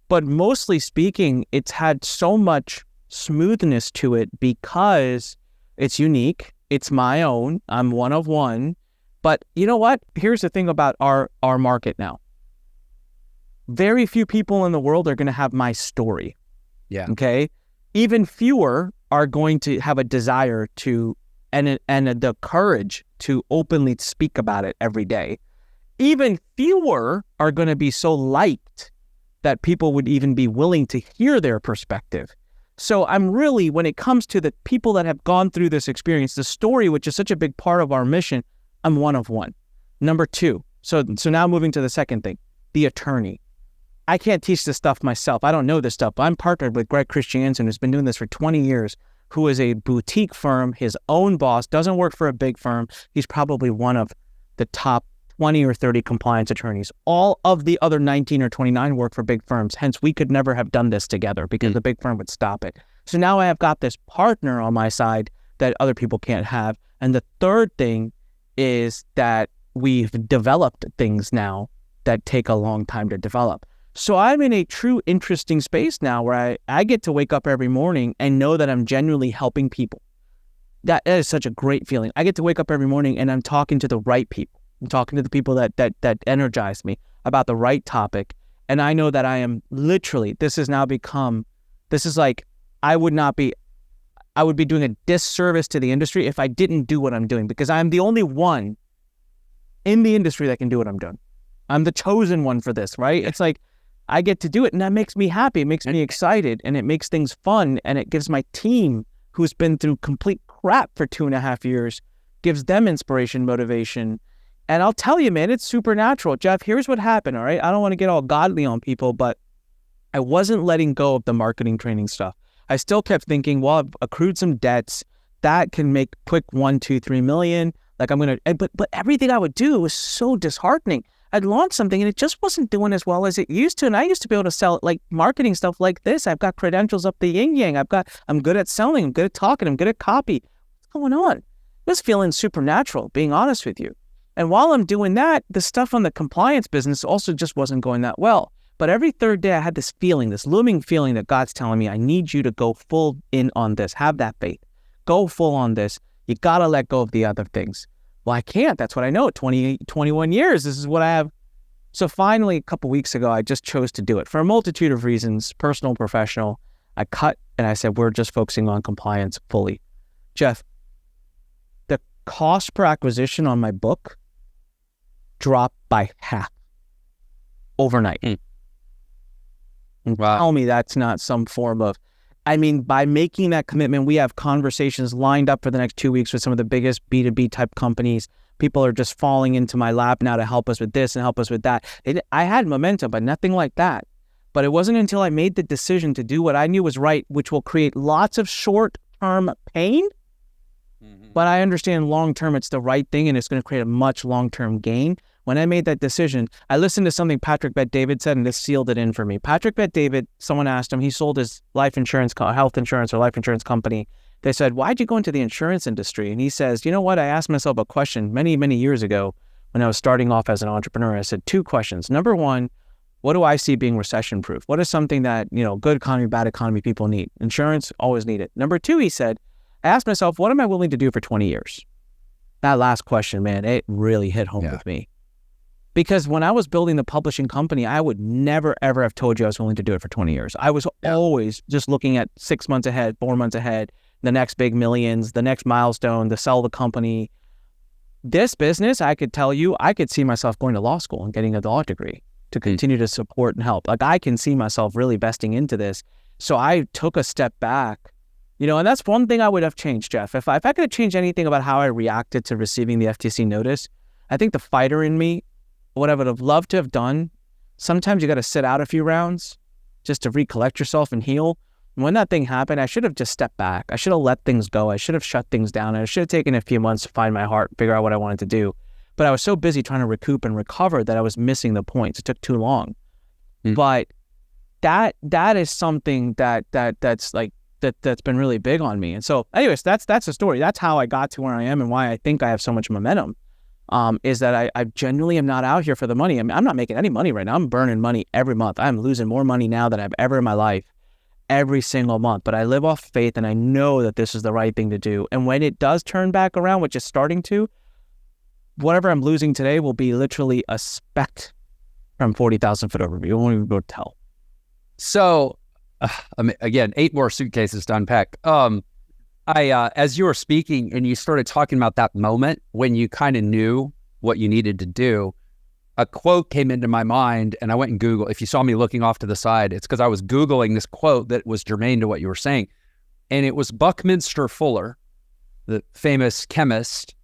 A: But mostly speaking, it's had so much smoothness to it because it's unique. It's my own. I'm one of one. But you know what? Here's the thing about our market now. Very few people in the world are going to have my story.
F: Yeah.
A: Okay. Even fewer are going to have a desire to and the courage to openly speak about it every day. Even fewer are going to be so liked that people would even be willing to hear their perspective. So I'm really, when it comes to the people that have gone through this experience, the story, which is such a big part of our mission, I'm one of one. Number two, so now moving to the second thing, the attorney. I can't teach this stuff myself. I don't know this stuff, but I'm partnered with Greg Christiansen, who's been doing this for 20 years, who is a boutique firm, his own boss, doesn't work for a big firm. He's probably one of the top 20 or 30 compliance attorneys. All of the other 19 or 29 work for big firms. Hence, we could never have done this together because the big firm would stop it. So now I have got this partner on my side that other people can't have. And the third thing is that we've developed things now that take a long time to develop. So I'm in a true interesting space now where I get to wake up every morning and know that I'm genuinely helping people. That is such a great feeling. I get to wake up every morning and I'm talking to the right people. I'm talking to the people that energize me about the right topic. And I know that I am literally, this is like, I would be doing a disservice to the industry if I didn't do what I'm doing, because I'm the only one in the industry that can do what I'm doing. I'm the chosen one for this, right? It's like, I get to do it and that makes me happy. It makes me excited and it makes things fun. And it gives my team, who's been through complete crap for 2.5 years, gives them inspiration, motivation. And I'll tell you, man, it's supernatural. Jeff, here's what happened, all right? I don't want to get all godly on people, but I wasn't letting go of the marketing training stuff. I still kept thinking, well, I've accrued some debts. That can make quick 1, 2, 3 million. Like I'm going to, but everything I would do was so disheartening. I'd launch something and it just wasn't doing as well as it used to. And I used to be able to sell like marketing stuff like this. I've got credentials up the yin yang. I'm good at selling. I'm good at talking. I'm good at copy. What's going on? It was feeling supernatural, being honest with you. And while I'm doing that, the stuff on the compliance business also just wasn't going that well. But every third day I had this feeling, this looming feeling that God's telling me, I need you to go full in on this. Have that faith. Go full on this. You got to let go of the other things. Well, I can't. That's what I know. 21 years. This is what I have. So finally, a couple weeks ago, I just chose to do it for a multitude of reasons, personal, professional. I cut and I said, we're just focusing on compliance fully. Jeff, the cost per acquisition on my book dropped by half overnight.
F: Wow.
A: Tell me that's not some form of, I mean, by making that commitment, we have conversations lined up for the next 2 weeks with some of the biggest B2B type companies. People are just falling into my lap now to help us with this and help us with that. I had momentum, but nothing like that. But it wasn't until I made the decision to do what I knew was right, which will create lots of short-term pain. But I understand long-term it's the right thing and it's going to create a much long-term gain. When I made that decision, I listened to something Patrick Bet-David said and this sealed it in for me. Patrick Bet-David, someone asked him, he sold his health insurance company. They said, why'd you go into the insurance industry? And he says, you know what? I asked myself a question many, many years ago when I was starting off as an entrepreneur. I said 2 questions. Number one, what do I see being recession proof? What is something that, good economy, bad economy people need? Insurance, always need it. Number 2, he said, I asked myself, what am I willing to do for 20 years? That last question, man, it really hit home with me. Because when I was building the publishing company, I would never, ever have told you I was willing to do it for 20 years. I was always just looking at 6 months ahead, 4 months ahead, the next big millions, the next milestone, to sell the company. This business, I could tell you, I could see myself going to law school and getting a law degree to continue to support and help. Like I can see myself really vesting into this. So I took a step back, and that's one thing I would have changed, Jeff. If I could have changed anything about how I reacted to receiving the FTC notice, I think the fighter in me, what I would have loved to have done, sometimes you got to sit out a few rounds just to recollect yourself and heal. And when that thing happened, I should have just stepped back. I should have let things go. I should have shut things down. I should have taken a few months to find my heart, figure out what I wanted to do. But I was so busy trying to recoup and recover that I was missing the points. It took too long. But that is something that's been really big on me. And so anyways, that's the story. That's how I got to where I am and why I think I have so much momentum. Is that I genuinely am not out here for the money. I mean, I'm not making any money right now. I'm burning money every month. I'm losing more money now than I've ever in my life, every single month. But I live off faith and I know that this is the right thing to do. And when it does turn back around, which is starting to, whatever I'm losing today will be literally a speck from 40,000 foot overview. I won't even go tell.
F: So, again, 8 more suitcases to unpack. As you were speaking and you started talking about that moment when you kind of knew what you needed to do, a quote came into my mind, and I went and Googled. If you saw me looking off to the side, it's because I was Googling this quote that was germane to what you were saying. And it was Buckminster Fuller, the famous chemist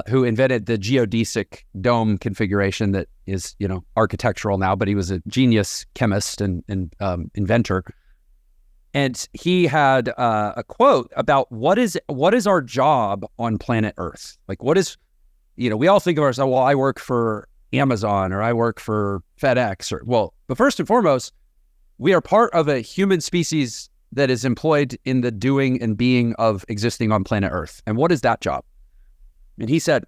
F: who invented the geodesic dome configuration that is, architectural now, but he was a genius chemist and inventor. And he had a quote about what is our job on planet Earth? Like, what is, we all think of ourselves, well, I work for Amazon or I work for FedEx but first and foremost, we are part of a human species that is employed in the doing and being of existing on planet Earth. And what is that job? And he said,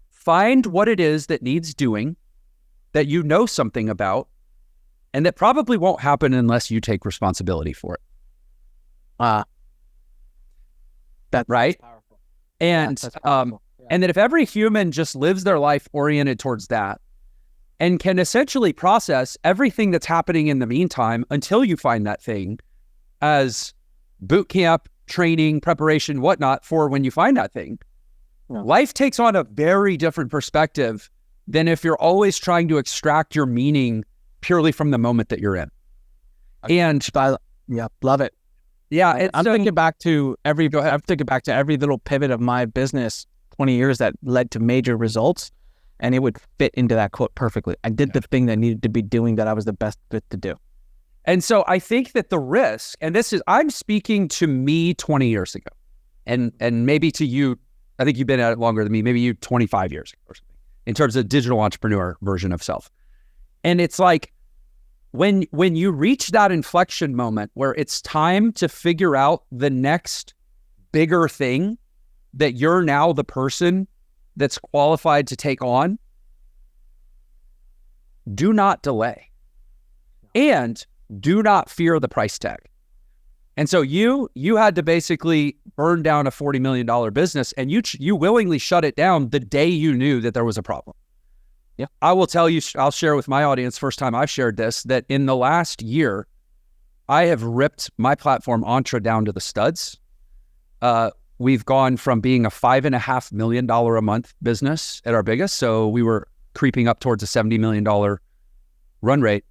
F: find what it is that needs doing, that you know something about, and that probably won't happen unless you take responsibility for it.
A: That's
F: right.
A: Powerful.
F: And
A: that's powerful.
F: And that if every human just lives their life oriented towards that and can essentially process everything that's happening in the meantime until you find that thing as boot camp, training, preparation, whatnot for when you find that thing, life takes on a very different perspective than if you're always trying to extract your meaning purely from the moment that you're in. And
A: love it.
F: Yeah,
A: I'm thinking back to every little pivot of my business 20 years that led to major results, and it would fit into that quote perfectly. I did the thing that needed to be doing that I was the best fit to do.
F: And so I think that the risk, and I'm speaking to me 20 years ago, and maybe to you, I think you've been at it longer than me, maybe you 25 years ago or something, in terms of digital entrepreneur version of self. And it's like, when you reach that inflection moment where it's time to figure out the next bigger thing that you're now the person that's qualified to take on, do not delay and do not fear the price tag. And so you had to basically burn down a $40 million business, and you willingly shut it down the day you knew that there was a problem.
A: Yeah,
F: I will tell you, I'll share with my audience, first time I've shared this, that in the last year, I have ripped my platform Entra down to the studs. We've gone from being a $5.5 million a month business at our biggest. So we were creeping up towards a $70 million run rate.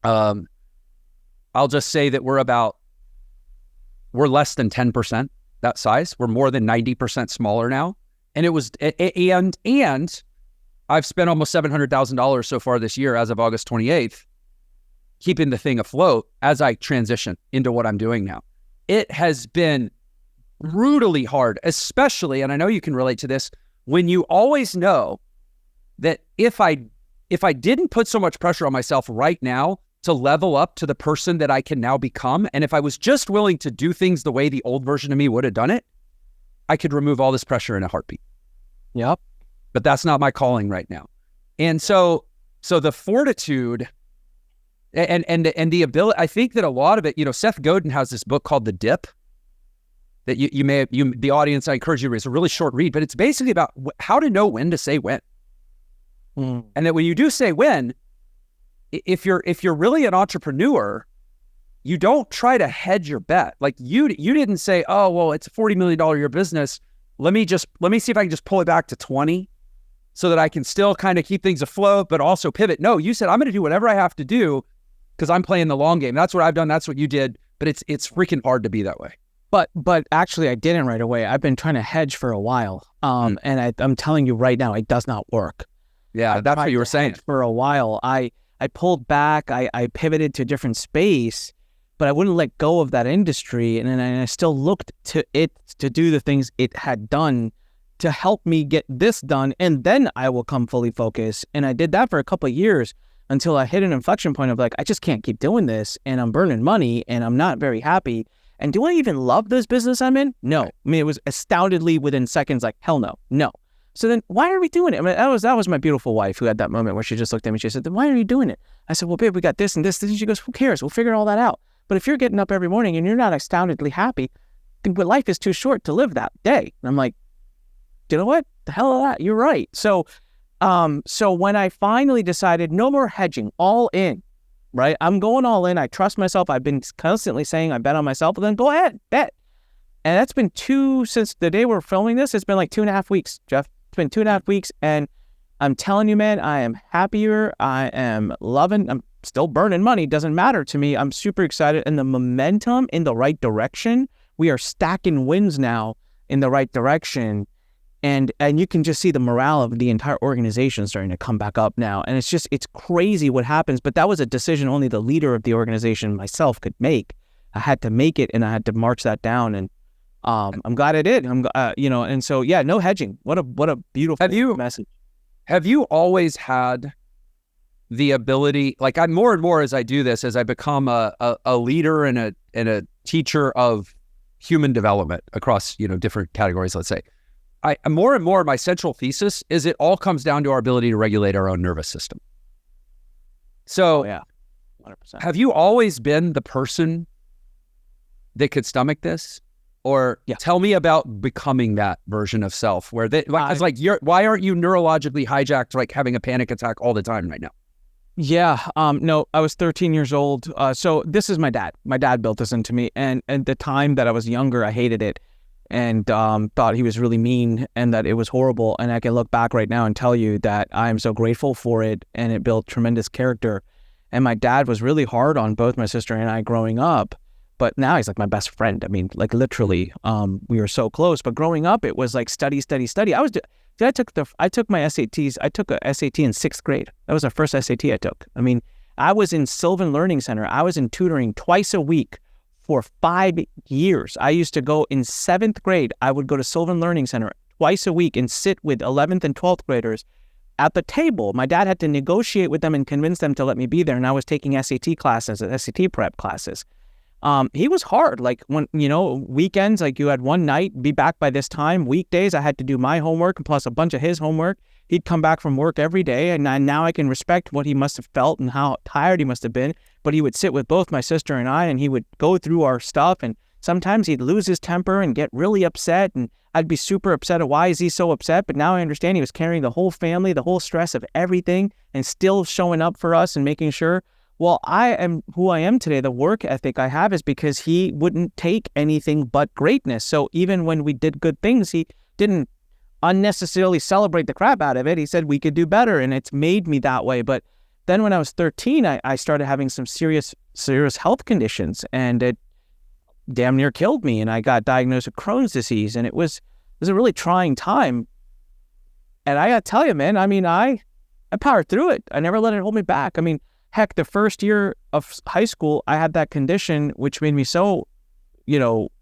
F: I'll just say that we're less than 10% that size. We're more than 90% smaller now. And and I've spent almost $700,000 so far this year as of August 28th, keeping the thing afloat as I transition into what I'm doing now. It has been brutally hard, especially, and I know you can relate to this, when you always know that if I didn't put so much pressure on myself right now to level up to the person that I can now become, and if I was just willing to do things the way the old version of me would have done it, I could remove all this pressure in a heartbeat.
A: Yep.
F: But that's not my calling right now. And so the fortitude and the ability, I think that a lot of it, Seth Godin has this book called The Dip that the audience, I encourage you to read. It's a really short read, but it's basically about how to know when to say when. And that when you do say when, if you're really an entrepreneur, you don't try to hedge your bet. Like you didn't say, oh, well, it's a $40 million a year business. Let me see if I can just pull it back to 20 so that I can still kind of keep things afloat, but also pivot. No, you said, I'm going to do whatever I have to do because I'm playing the long game. That's what I've done. That's what you did. But it's freaking hard to be that way.
A: But actually, I didn't right away. I've been trying to hedge for a while. And I'm telling you right now, it does not work.
F: Yeah, that's what you were saying.
A: For a while, I pulled back. I pivoted to a different space, but I wouldn't let go of that industry. And then I still looked to it to do the things it had done to help me get this done. And then I will come fully focused. And I did that for a couple of years until I hit an inflection point of like, I just can't keep doing this. And I'm burning money and I'm not very happy. And do I even love this business I'm in? No. I mean, it was astoundingly within seconds, like, hell no. So then why are we doing it? I mean, that was my beautiful wife who had that moment where she just looked at me. She said, then why are you doing it? I said, well, babe, we got this and this. And she goes, who cares? We'll figure all that out. But if you're getting up every morning and you're not astoundingly happy, then life is too short to live that day. And I'm like, you know what? the hell of that. You're right. So when I finally decided no more hedging, all in, right? I'm going all in. I trust myself. I've been constantly saying I bet on myself, but then go ahead, bet. And that's been since the day we're filming this, it's been like 2.5 weeks, Jeff. It's been 2.5 weeks. And I'm telling you, man, I am happier. I am loving, I'm still burning money. Doesn't matter to me. I'm super excited. And the momentum in the right direction, we are stacking wins now in the right direction. And you can just see the morale of the entire organization starting to come back up now. And it's crazy what happens. But that was a decision only the leader of the organization, myself, could make. I had to make it, and I had to march that down. And I'm glad I did. And so, yeah, no hedging. What a beautiful message.
F: Have you always had the ability, like I'm more and more as I do this, as I become a leader and a teacher of human development across, different categories, let's say, I more and more my central thesis is it all comes down to our ability to regulate our own nervous system. So
A: yeah, 100%.
F: Have you always been the person that could stomach this? Or tell me about becoming that version of self where why aren't you neurologically hijacked, like having a panic attack all the time right now?
A: Yeah. No, I was 13 years old. So this is my dad. My dad built this into me. And at the time that I was younger, I hated it and thought he was really mean and that it was horrible. And I can look back right now and tell you that I am so grateful for it. And it built tremendous character. And my dad was really hard on both my sister and I growing up. But now he's like my best friend. I mean, like literally, we were so close. But growing up, it was like study. I took my SATs. I took a SAT in 6th grade. That was the first SAT I took. I mean, I was in Sylvan Learning Center. I was in tutoring twice a week for 5 years. I used to go in 7th grade. I would go to Sylvan Learning Center twice a week and sit with 11th and 12th graders at the table. My dad had to negotiate with them and convince them to let me be there. And I was taking SAT classes, SAT prep classes. He was hard. Like when, weekends, like you had one night, be back by this time. Weekdays, I had to do my homework plus a bunch of his homework. He'd come back from work every day. And now I can respect what he must have felt and how tired he must have been. But he would sit with both my sister and I, and he would go through our stuff. And sometimes he'd lose his temper and get really upset. And I'd be super upset at why is he so upset? But now I understand he was carrying the whole family, the whole stress of everything, and still showing up for us and making sure. Well, I am who I am today. The work ethic I have is because he wouldn't take anything but greatness. So even when we did good things, he didn't unnecessarily celebrate the crap out of it. He said we could do better, and it's made me that way. But then when I was 13, I started having some serious health conditions, and it damn near killed me. And I got diagnosed with Crohn's disease, and it was a really trying time. And I got to tell you, man, I mean, I powered through it. I never let it hold me back. I mean, heck, the first year of high school, I had that condition, which made me so,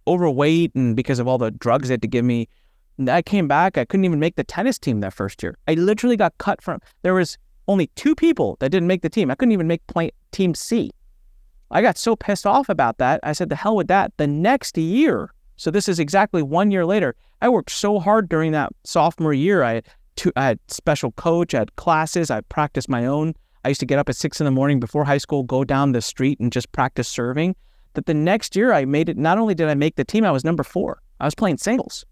A: overweight, and because of all the drugs they had to give me, I came back. I couldn't even make the tennis team that first year. I literally got cut from. There was only 2 people that didn't make the team. I couldn't even make team C. I got so pissed off about that. I said, the hell with that. The next year, so this is exactly 1 year later, I worked so hard during that sophomore year. I had special coach, I had classes, I practiced my own. I used to get up at 6 a.m. before high school, go down the street and just practice serving. That the next year I made it. Not only did I make the team, I was number 4. I was playing singles.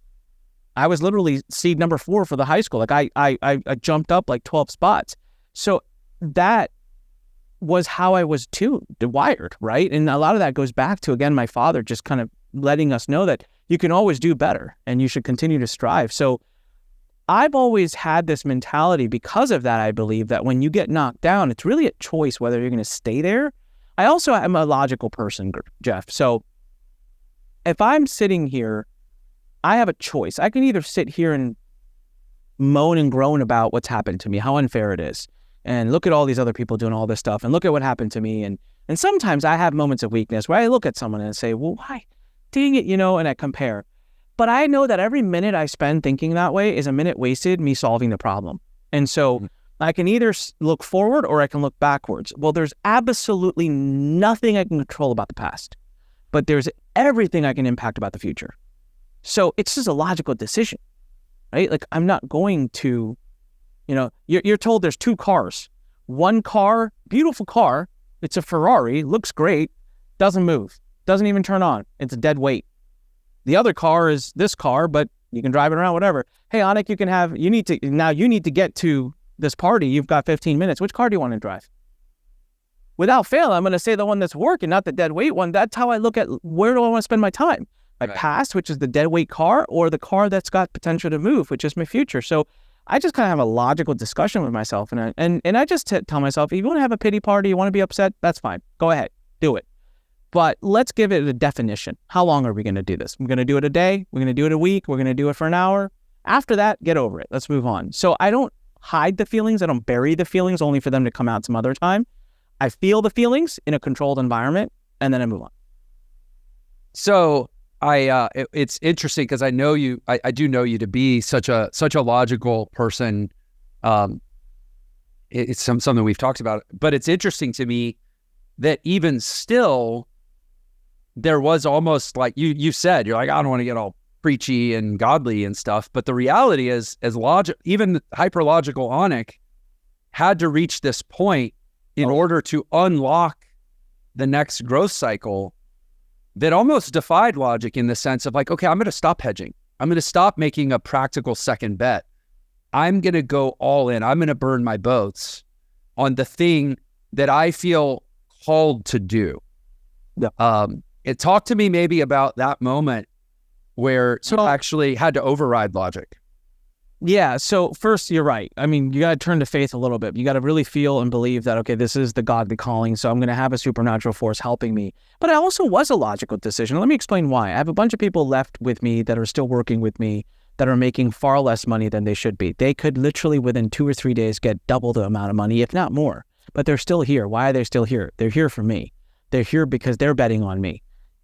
A: I was literally seed number 4 for the high school. Like I jumped up like 12 spots. So that was how I was wired, right? And a lot of that goes back to, again, my father just kind of letting us know that you can always do better and you should continue to strive. So I've always had this mentality because of that. I believe that when you get knocked down, it's really a choice whether you're going to stay there. I also am a logical person, Jeff. So if I'm sitting here, I have a choice. I can either sit here and moan and groan about what's happened to me, how unfair it is, and look at all these other people doing all this stuff, and look at what happened to me. And sometimes I have moments of weakness where I look at someone and say, well, why? Dang it, and I compare. But I know that every minute I spend thinking that way is a minute wasted me solving the problem. And so I can either look forward or I can look backwards. Well, there's absolutely nothing I can control about the past, but there's everything I can impact about the future. So it's just a logical decision, right? Like I'm not going to, you're told there's 2 cars. One car, beautiful car, it's a Ferrari, looks great, doesn't move, doesn't even turn on. It's a dead weight. The other car is this car, but You can drive it around, whatever. Hey, Anik, you need to get to this party. You've got 15 minutes. Which car do you want to drive? Without fail, I'm going to say the one that's working, not the dead weight one. That's how I look at where do I want to spend my time. My past, which is the dead weight car, or the car that's got potential to move, which is my future. So I just kind of have a logical discussion with myself. And I just tell myself, if you want to have a pity party, you want to be upset, that's fine. Go ahead, do it. But let's give it a definition. How long are we going to do this? We're going to do it a day. We're going to do it a week. We're going to do it for an hour. After that, get over it. Let's move on. So I don't hide the feelings. I don't bury the feelings only for them to come out some other time. I feel the feelings in a controlled environment, and then I move on.
F: So it's interesting because I know you. I do know you to be such a logical person. It's something we've talked about, but it's interesting to me that even still, there was almost like you said, you're like, I don't want to get all preachy and godly and stuff. But the reality is, even hyper-logical Anik had to reach this point in order to unlock the next growth cycle that almost defied logic in the sense of like, okay, I'm going to stop hedging. I'm going to stop making a practical second bet. I'm going to go all in. I'm going to burn my boats on the thing that I feel called to do.
A: Yeah.
F: Talk to me maybe about that moment where you actually had to override logic.
A: Yeah. So first, you're right. I mean, you got to turn to faith a little bit. You got to really feel and believe that, okay, this is the godly calling. So I'm going to have a supernatural force helping me. But it also was a logical decision. Let me explain why. I have a bunch of people left with me that are still working with me that are making far less money than they should be. They could literally within 2 or 3 days get double the amount of money, if not more. But they're still here. Why are they still here? They're here for me. They're here because they're betting on me.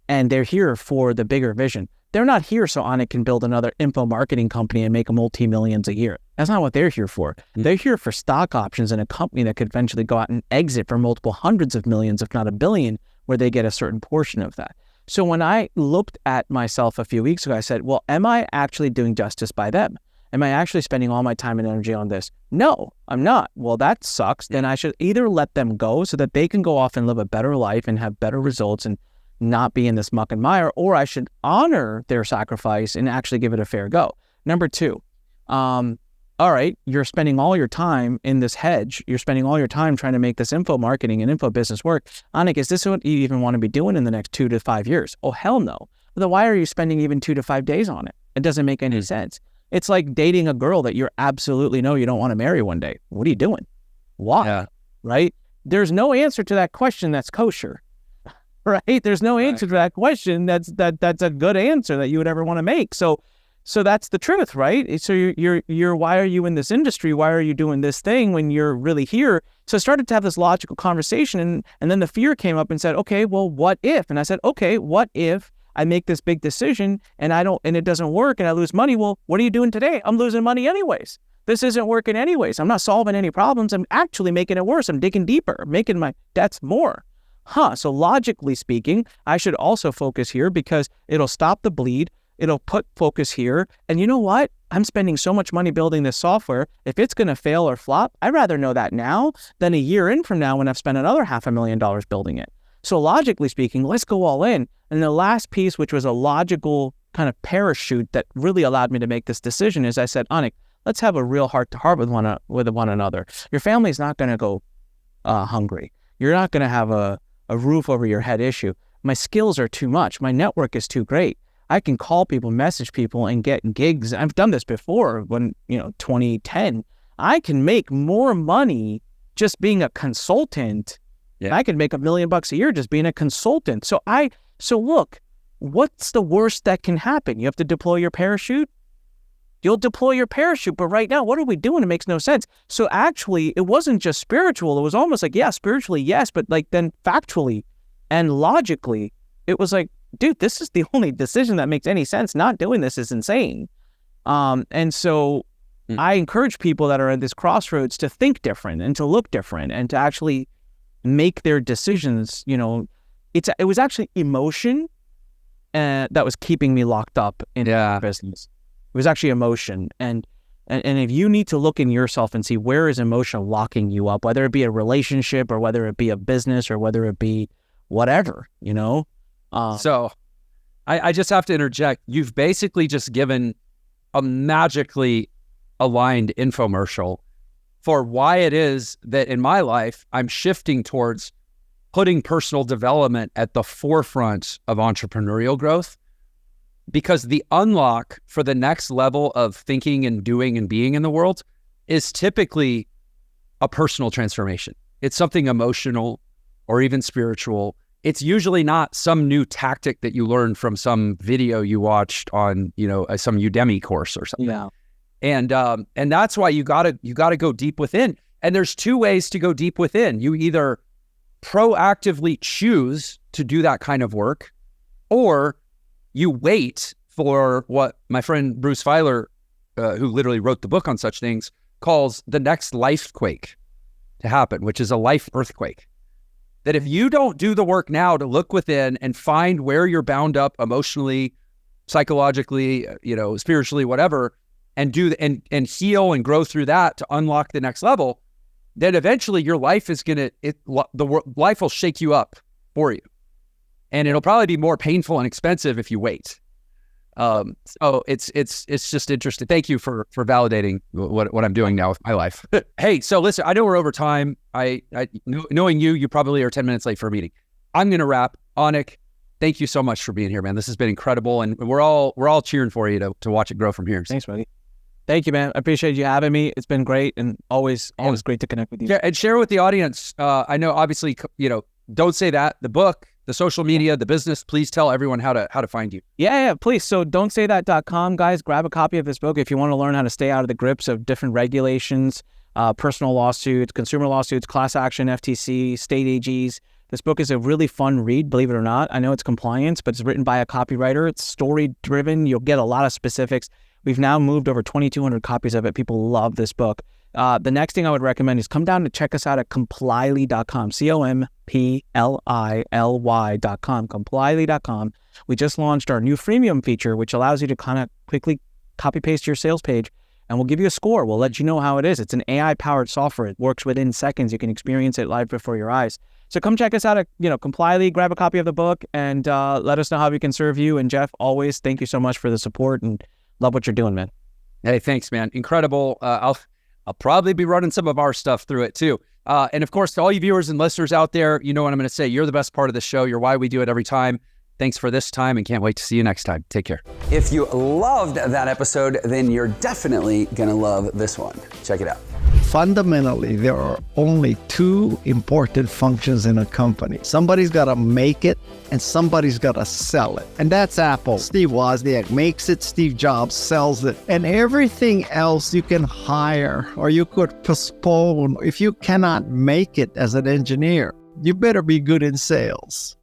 A: And they're here for the bigger vision. They're not here so Anik can build another info marketing company and make multi-millions a year. That's not what they're here for. They're here for stock options in a company that could eventually go out and exit for multiple hundreds of millions, if not $1 billion, where they get a certain portion of that. So when I looked at myself a few weeks ago, I said, well, am I actually doing justice by them? Am I actually spending all my time and energy on this? No, I'm not. Well, that sucks. Then I should either let them go so that they can go off and live a better life and have better results and not be in this muck and mire, or I should honor their sacrifice and actually give it a fair go. Number 2, all right, you're spending all your time in this hedge. You're spending all your time trying to make this info marketing and info business work. Anik, is this what you even want to be doing in the next 2 to 5 years? Oh, hell no. Well, then why are you spending even 2 to 5 days on it? It doesn't make any sense. It's like dating a girl that you absolutely know you don't want to marry one day. What are you doing? Why? Yeah. Right? There's no answer to that question that's kosher. Right? There's no answer to that question that's a good answer that you would ever want to make. So that's the truth, right? So you're why are you in this industry? Why are you doing this thing when you're really here? So I started to have this logical conversation, and then the fear came up and said, okay, well, what if? And I said, okay, what if I make this big decision and it doesn't work and I lose money? Well, what are you doing today? I'm losing money anyways. This isn't working anyways. I'm not solving any problems. I'm actually making it worse. I'm digging deeper, making my debts more. So logically speaking, I should also focus here because it'll stop the bleed. It'll put focus here. And you know what? I'm spending so much money building this software. If it's going to fail or flop, I'd rather know that now than a year in from now when I've spent another $500,000 building it. So logically speaking, let's go all in. And the last piece, which was a logical kind of parachute that really allowed me to make this decision, is I said, Anik, let's have a real heart-to-heart with one another. Your family's not going to go hungry. You're not going to have a roof over your head issue. My skills are too much. My network is too great. I can call people, message people, and get gigs. I've done this before when, 2010. I can make more money just being a consultant. Yeah. I could make $1 million a year just being a consultant. So look, what's the worst that can happen? You have to deploy your parachute? You'll deploy your parachute, but right now, what are we doing? It makes no sense. So actually, it wasn't just spiritual. It was almost like, yeah, spiritually, yes, but like then factually and logically, it was like, dude, this is the only decision that makes any sense. Not doing this is insane. And so I encourage people that are at this crossroads to think different and to look different and to actually make their decisions. It was actually emotion that was keeping me locked up in business. It was actually emotion. And if you need to look in yourself and see where is emotion locking you up, whether it be a relationship or whether it be a business or whether it be whatever,
F: So I just have to interject. You've basically just given a magically aligned infomercial for why it is that in my life, I'm shifting towards putting personal development at the forefront of entrepreneurial growth, because the unlock for the next level of thinking and doing and being in the world is typically a personal transformation. It's something emotional or even spiritual. It's usually not some new tactic that you learned from some video you watched on, some Udemy course or something.
A: Yeah.
F: And that's why you gotta go deep within. And there's two ways to go deep within. You either proactively choose to do that kind of work, or you wait for what my friend Bruce Feiler, who literally wrote the book on such things, calls the next life quake to happen, which is a life earthquake. That if you don't do the work now to look within and find where you're bound up emotionally, psychologically, spiritually, whatever, and do and heal and grow through that to unlock the next level, then eventually your life is life will shake you up for you, and it'll probably be more painful and expensive if you wait. So it's just interesting. Thank you for validating what I'm doing now with my life. Hey, so listen, I know we're over time. Knowing you probably are 10 minutes late for a meeting. I'm going to wrap. Anik, thank you so much for being here, man. This has been incredible. And we're all cheering for you to watch it grow from here.
A: Thanks, buddy. Thank you, man. I appreciate you having me. It's been great, and always great to connect with you.
F: Yeah, and share with the audience. I know, obviously, Don't Say That, the book, the social media, the business. Please tell everyone how to find you.
A: Yeah, please. So don'tsaythat.com, guys. Grab a copy of this book if you want to learn how to stay out of the grips of different regulations, personal lawsuits, consumer lawsuits, class action, FTC, state AGs. This book is a really fun read, believe it or not. I know it's compliance, but it's written by a copywriter. It's story-driven. You'll get a lot of specifics. We've now moved over 2,200 copies of it. People love this book. The next thing I would recommend is come down to check us out at complyly.com, COMPLILY.com, complyly.com. We just launched our new freemium feature, which allows you to kind of quickly copy paste your sales page, and we'll give you a score. We'll let you know how it is. It's an AI-powered software. It works within seconds. You can experience it live before your eyes. So come check us out at Complyly, grab a copy of the book, and let us know how we can serve you. And Jeff, always thank you so much for the support, and love what you're doing, man.
F: Hey, thanks, man. Incredible. I'll probably be running some of our stuff through it too. And of course, to all you viewers and listeners out there, you know what I'm going to say. You're the best part of the show. You're why we do it every time. Thanks for this time, and can't wait to see you next time. Take care.
G: If you loved that episode, then you're definitely going to love this one. Check it out.
H: Fundamentally, there are only two important functions in a company. Somebody's got to make it, and somebody's got to sell it. And that's Apple. Steve Wozniak makes it, Steve Jobs sells it. And everything else you can hire or you could postpone. If you cannot make it as an engineer, you better be good in sales.